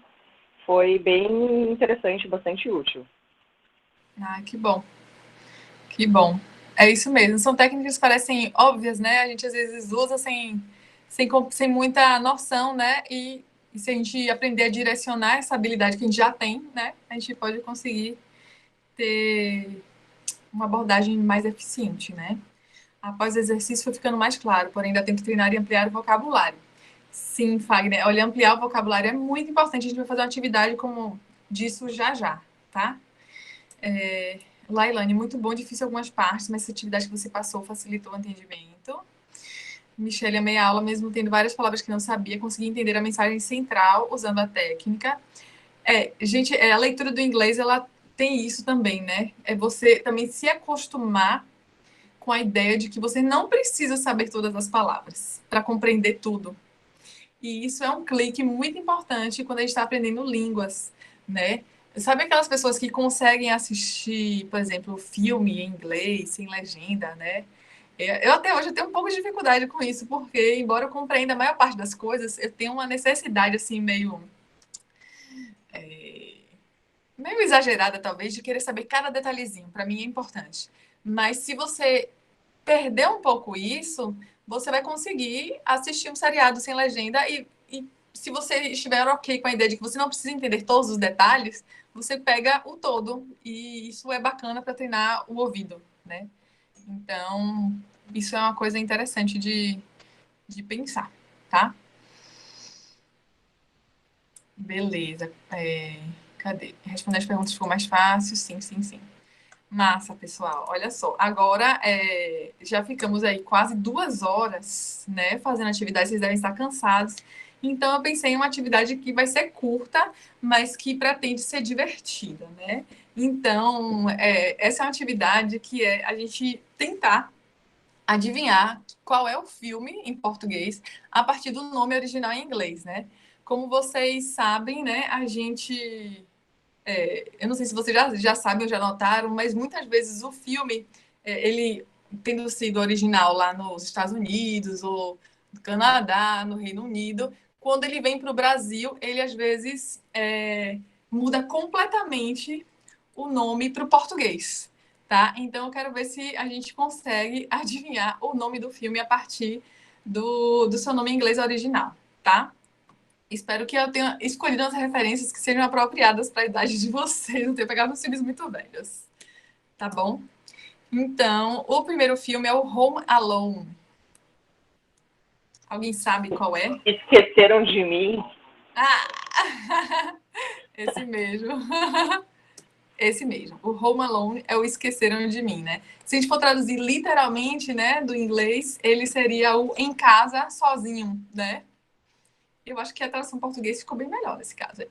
foi bem interessante, bastante útil. Ah, que bom. Que bom. É isso mesmo. São técnicas que parecem óbvias, né? A gente às vezes usa sem muita noção, né? E se a gente aprender a direcionar essa habilidade que a gente já tem, né? A gente pode conseguir ter uma abordagem mais eficiente, né? Após o exercício foi ficando mais claro, porém ainda tem que treinar e ampliar o vocabulário. Sim, Fagner. Olha, ampliar o vocabulário é muito importante. A gente vai fazer uma atividade como disso já já, tá? Lailane, muito bom, difícil algumas partes, mas essa atividade que você passou facilitou o entendimento. Michelle, amei a aula, mesmo tendo várias palavras que não sabia, consegui entender a mensagem central usando a técnica. Gente, a leitura do inglês, ela tem isso também, né? É você também se acostumar com a ideia de que você não precisa saber todas as palavras para compreender tudo. E isso é um clique muito importante quando a gente está aprendendo línguas, né? Sabe aquelas pessoas que conseguem assistir, por exemplo, filme em inglês, sem legenda, né? Eu até hoje eu tenho um pouco de dificuldade com isso, porque, embora eu compreenda a maior parte das coisas, eu tenho uma necessidade, assim, meio exagerada, talvez, de querer saber cada detalhezinho. Para mim é importante. Mas se você perder um pouco isso, você vai conseguir assistir um seriado sem legenda e se você estiver ok com a ideia de que você não precisa entender todos os detalhes, você pega o todo e isso é bacana para treinar o ouvido, né? Então, isso é uma coisa interessante de pensar, tá? Beleza. Cadê? Responder as perguntas ficou mais fácil? Sim, sim, sim. Massa, pessoal. Olha só, agora já ficamos aí quase 2 horas, né, fazendo atividade, vocês devem estar cansados. Então, eu pensei em uma atividade que vai ser curta, mas que pretende ser divertida, né? Então, essa é uma atividade que é a gente tentar adivinhar qual é o filme em português a partir do nome original em inglês, né? Como vocês sabem, né, a gente eu não sei se vocês já sabem ou já notaram, mas muitas vezes o filme, ele tendo sido original lá nos Estados Unidos, ou no Canadá, no Reino Unido, quando ele vem para o Brasil, ele às vezes muda completamente o nome para o português. Tá? Então, eu quero ver se a gente consegue adivinhar o nome do filme a partir do seu nome em inglês original, tá? Espero que eu tenha escolhido as referências que sejam apropriadas para a idade de vocês, não ter pegado uns filmes muito velhos. Tá bom? Então, o primeiro filme é o Home Alone. Alguém sabe qual é? Esqueceram de mim. Ah! Esse mesmo. Esse mesmo. O Home Alone é o Esqueceram de Mim, né? Se a gente for traduzir literalmente, né, do inglês, ele seria o Em Casa Sozinho, né? Eu acho que a tradução em português ficou bem melhor nesse caso.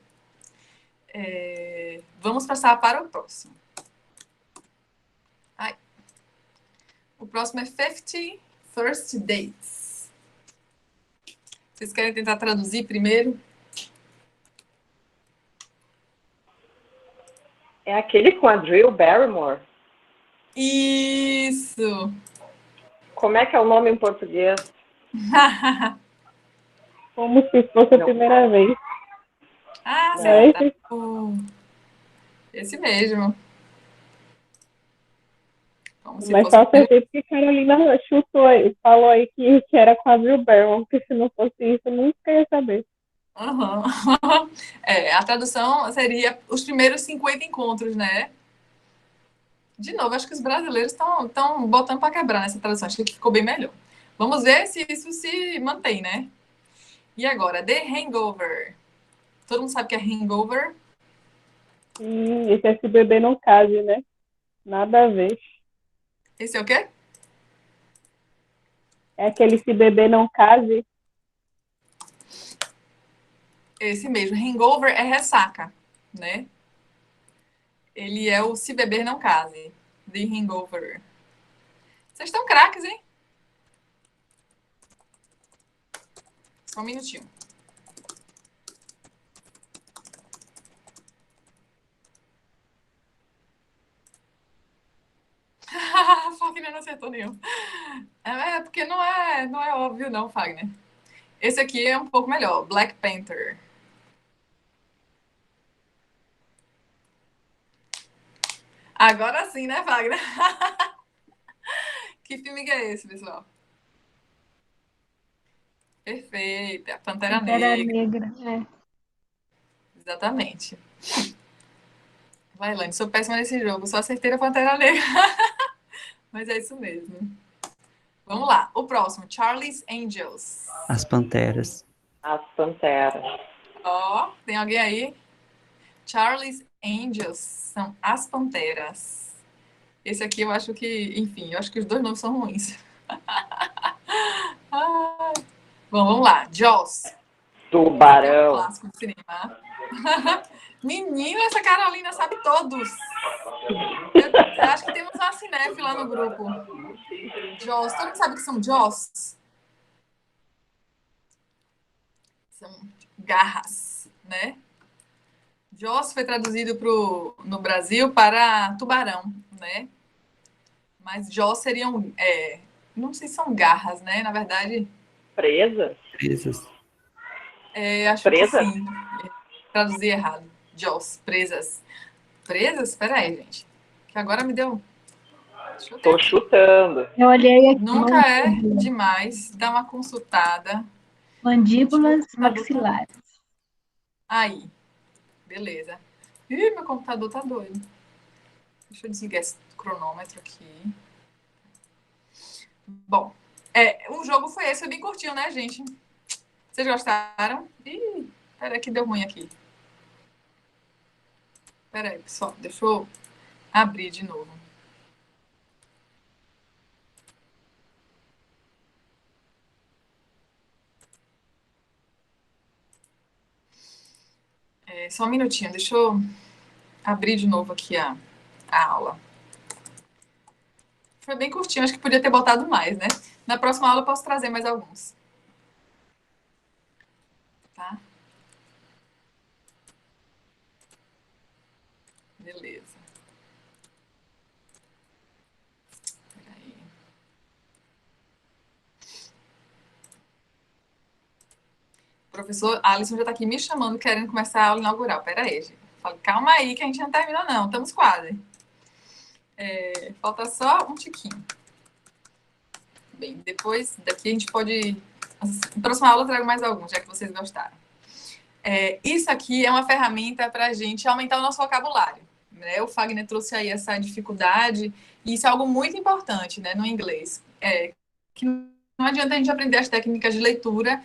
Vamos passar para o próximo. Ai. O próximo é 50 First Dates. Vocês querem tentar traduzir primeiro? É aquele com a Drew Barrymore. Isso! Como é que é o nome em português? Como se fosse a primeira vez. Ah, Não é esse? Esse mesmo. Como se Mas fosse só acertei porque Carolina chutou aí, falou aí que era com a Drew Barrymore, porque se não fosse isso, eu nunca ia saber. Uhum. A tradução seria os primeiros 50 encontros, né? De novo, acho que os brasileiros estão botando para quebrar nessa tradução. Acho que ficou bem melhor. Vamos ver se isso se mantém, né? E agora, The Hangover. Todo mundo sabe que é Hangover? Esse é se beber não case, né? Nada a ver. Esse é o quê? É aquele se beber não case. Esse mesmo. Hangover é ressaca, né? Ele é o Se Beber Não Case. The Hangover. Vocês estão craques, hein? Só um minutinho. Fagner não acertou nenhum. Porque não é óbvio, não, Fagner. Esse aqui é um pouco melhor. Black Panther. Agora sim, né, Fagner? Que filme que é esse, pessoal? Perfeito, é a Pantera Pantera Negra. Negra. É. Exatamente. Vai, Lane, sou péssima nesse jogo, só acertei a Pantera Negra. Mas é isso mesmo. Vamos lá, o próximo, Charlie's Angels. As Panteras. As Panteras. Ó, tem alguém aí? Charlie's Angels são as Panteras. Esse aqui eu acho que, enfim, eu acho que os dois nomes são ruins. Ai. Bom, vamos lá. Jaws. Esse aqui é um Tubarão. clássico de cinema. Menina, essa Carolina sabe todos. Eu acho que temos uma cinéfila no grupo. Jaws. Todo mundo sabe o que são Jaws? São garras, né? Jaws foi traduzido no Brasil para tubarão, né? Mas Jaws seriam, não sei se são garras, né? Na verdade, Presas? Presas. acho Presa? que sim. Traduzi errado. Jaws, presas. Presas? Espera aí, gente. Que agora me deu... Deixa eu ver Tô aqui. chutando. Eu olhei aqui. Nunca é demais dar uma consultada. Mandíbulas Computador tá- maxilares. Aí. Beleza. Ih, meu computador tá doido. Deixa eu desligar esse cronômetro aqui. Bom, o jogo foi esse, foi bem curtinho, né, gente? Vocês gostaram? Ih, peraí que deu ruim aqui. Peraí, pessoal, deixa eu abrir de novo. Só um minutinho, deixa eu abrir de novo aqui a aula. Foi bem curtinho, acho que podia ter botado mais, né? Na próxima aula eu posso trazer mais alguns. Tá? Beleza. Peraí. O professor Alisson já está aqui me chamando, querendo começar a aula inaugural. Peraí, gente. Falo, calma aí, que a gente não terminou, não. Estamos quase. Falta só um tiquinho. Bem, depois daqui a gente pode... Na próxima aula eu trago mais alguns, já que vocês gostaram. Isso aqui é uma ferramenta para a gente aumentar o nosso vocabulário. Né? O Fagner trouxe aí essa dificuldade, e isso é algo muito importante, né, no inglês. Que não adianta a gente aprender as técnicas de leitura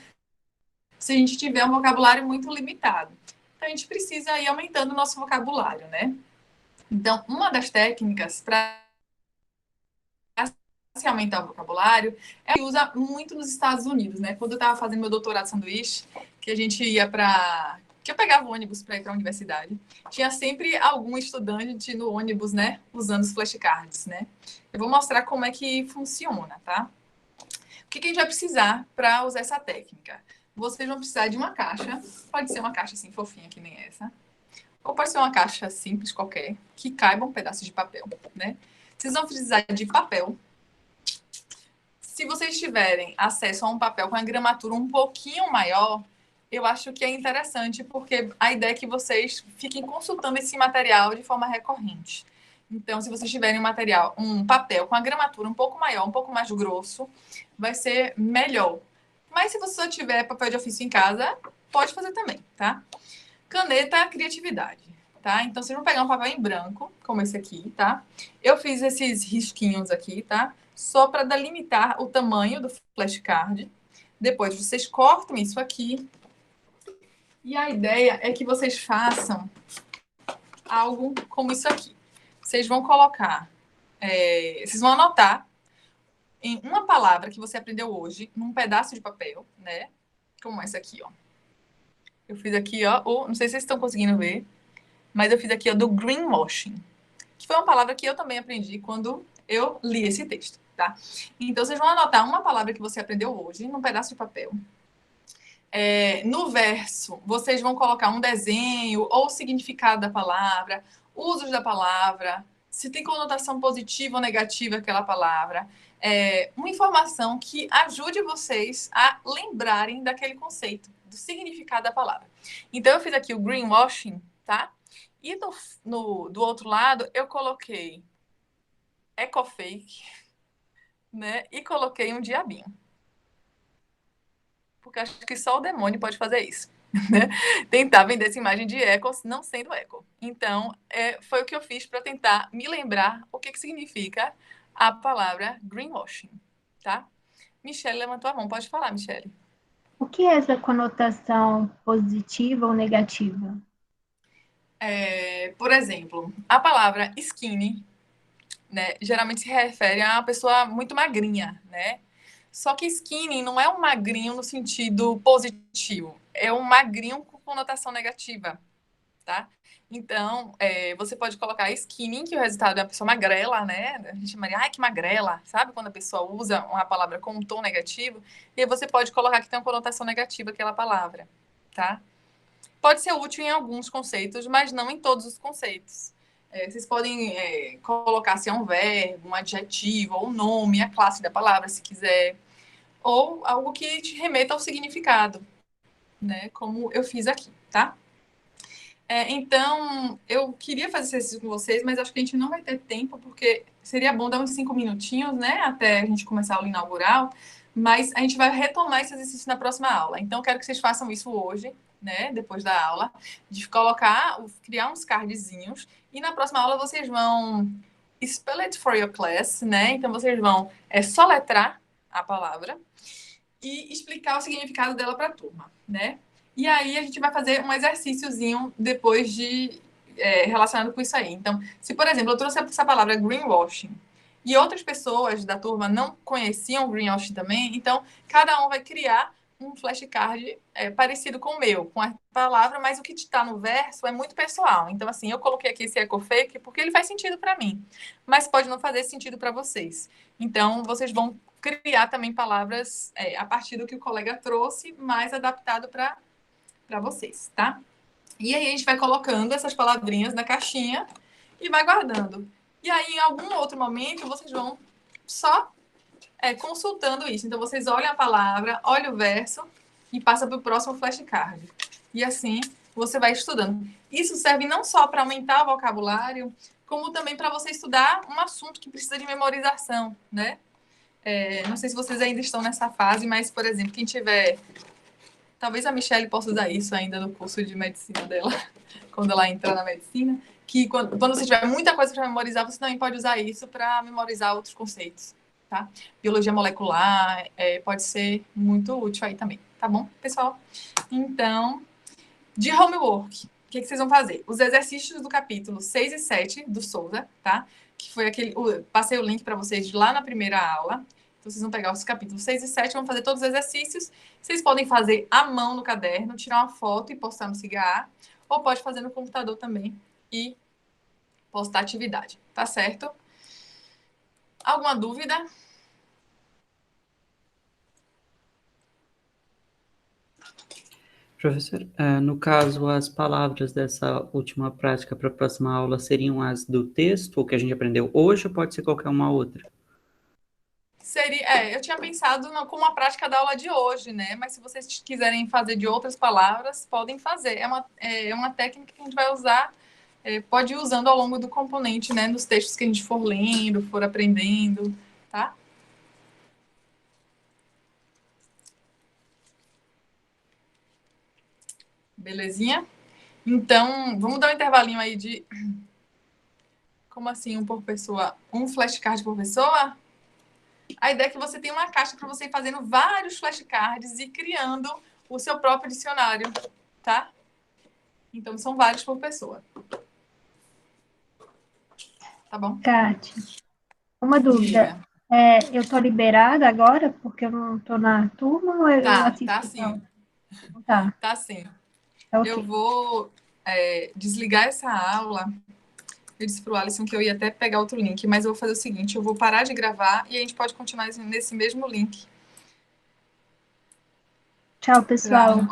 se a gente tiver um vocabulário muito limitado. Então, a gente precisa ir aumentando o nosso vocabulário, né? Então, uma das técnicas para se aumentar o vocabulário é que usa muito nos Estados Unidos, né? Quando eu estava fazendo meu doutorado de sanduíche, que a gente ia para... que eu pegava o ônibus para ir para a universidade, tinha sempre algum estudante no ônibus, né? Usando os flashcards, né? Eu vou mostrar como é que funciona, tá? O que a gente vai precisar para usar essa técnica? Vocês vão precisar de uma caixa, pode ser uma caixa assim fofinha que nem essa, ou pode ser uma caixa simples qualquer, que caiba um pedaço de papel, né? Vocês vão precisar de papel. Se vocês tiverem acesso a um papel com a gramatura um pouquinho maior, eu acho que é interessante, porque a ideia é que vocês fiquem consultando esse material de forma recorrente. Então, se vocês tiverem um papel com a gramatura um pouco maior, um pouco mais grosso, vai ser melhor. Mas se você só tiver papel de ofício em casa, pode fazer também, tá? Caneta, criatividade, tá? Então, vocês vão pegar um papel em branco, como esse aqui, tá? Eu fiz esses risquinhos aqui, tá? Só para delimitar o tamanho do flashcard. Depois, vocês cortam isso aqui. E a ideia é que vocês façam algo como isso aqui. Vocês vão colocar, vocês vão anotar em uma palavra que você aprendeu hoje, num pedaço de papel, né? Como essa aqui, ó. Eu fiz aqui, ó, não sei se vocês estão conseguindo ver, mas eu fiz aqui, ó, do greenwashing, que foi uma palavra que eu também aprendi quando eu li esse texto, tá? Então, vocês vão anotar uma palavra que você aprendeu hoje num pedaço de papel. No verso, vocês vão colocar um desenho ou o significado da palavra, usos da palavra, se tem conotação positiva ou negativa aquela palavra, uma informação que ajude vocês a lembrarem daquele conceito, do significado da palavra. Então, eu fiz aqui o greenwashing, tá? E do outro lado, eu coloquei ecofake, né? E coloquei um diabinho. Porque acho que só o demônio pode fazer isso. Né? Tentar vender essa imagem de eco não sendo eco. Então, foi o que eu fiz para tentar me lembrar o que significa a palavra greenwashing, tá? Michelle levantou a mão. Pode falar, Michelle. O que é essa conotação positiva ou negativa? Por exemplo, a palavra skinny, né, geralmente se refere a uma pessoa muito magrinha, né? Só que skinny não é um magrinho no sentido positivo, é um magrinho com conotação negativa, tá? Então, você pode colocar skinny, que o resultado é uma pessoa magrela, né? A gente chamaria, ai, que magrela, sabe? Quando a pessoa usa uma palavra com um tom negativo, e aí você pode colocar que tem uma conotação negativa aquela palavra, tá? Pode ser útil em alguns conceitos, mas não em todos os conceitos. Vocês podem colocar se é um verbo, um adjetivo, ou um nome, a classe da palavra, se quiser, ou algo que te remeta ao significado, né? Como eu fiz aqui, tá? Então, eu queria fazer esse exercício com vocês, mas acho que a gente não vai ter tempo, porque seria bom dar uns 5 minutinhos, né? Até a gente começar a aula inaugural, mas a gente vai retomar esse exercício na próxima aula. Então, eu quero que vocês façam isso hoje, né? Depois da aula, de criar uns cardzinhos, e na próxima aula vocês vão spell it for your class, né? Então, vocês vão soletrar a palavra e explicar o significado dela para a turma, né? E aí a gente vai fazer um exercíciozinho depois relacionado com isso aí. Então, se, por exemplo, eu trouxe essa palavra greenwashing e outras pessoas da turma não conheciam greenwashing também, então cada um vai criar um flashcard parecido com o meu, com a palavra, mas o que está no verso é muito pessoal. Então, assim, eu coloquei aqui esse ecofake porque ele faz sentido para mim, mas pode não fazer sentido para vocês. Então, vocês vão criar também palavras a partir do que o colega trouxe, mais adaptado para vocês, tá? E aí a gente vai colocando essas palavrinhas na caixinha e vai guardando. E aí, em algum outro momento, vocês vão só consultando isso. Então, vocês olham a palavra, olham o verso e passa para o próximo flashcard. E assim, você vai estudando. Isso serve não só para aumentar o vocabulário, como também para você estudar um assunto que precisa de memorização, né? Não sei se vocês ainda estão nessa fase, mas, por exemplo, quem tiver... Talvez a Michelle possa usar isso ainda no curso de medicina dela, quando ela entrar na medicina, que quando você tiver muita coisa para memorizar, você também pode usar isso para memorizar outros conceitos, tá? Biologia molecular pode ser muito útil aí também, tá bom, pessoal? Então, de homework, o que vocês vão fazer? Os exercícios do capítulo 6 e 7 do Souza, tá? Que foi passei o link para vocês lá na primeira aula. Então, vocês vão pegar os capítulos 6 e 7, vão fazer todos os exercícios. Vocês podem fazer à mão no caderno, tirar uma foto e postar no Cigar, ou pode fazer no computador também e postar a atividade, tá certo? Alguma dúvida? Professor, no caso, as palavras dessa última prática para a próxima aula seriam as do texto, ou que a gente aprendeu hoje, ou pode ser qualquer uma outra? Eu tinha pensado como a prática da aula de hoje, né? Mas se vocês quiserem fazer de outras palavras, podem fazer. É uma técnica que a gente vai usar, pode ir usando ao longo do componente, né? Nos textos que a gente for lendo, for aprendendo, tá? Belezinha? Então, vamos dar um intervalinho aí de... Como assim, um por pessoa? Um flashcard por pessoa? A ideia é que você tenha uma caixa para você ir fazendo vários flashcards e criando o seu próprio dicionário, tá? Então, são vários por pessoa. Tá bom? Kátia, uma dúvida. Eu tô liberada agora, porque eu não tô na turma, ou eu assisto? Tá sim. Tá. Tá sim. Okay. Eu vou desligar essa aula. Eu disse para o Alisson que eu ia até pegar outro link, mas eu vou fazer o seguinte, eu vou parar de gravar e a gente pode continuar nesse mesmo link. Tchau, pessoal.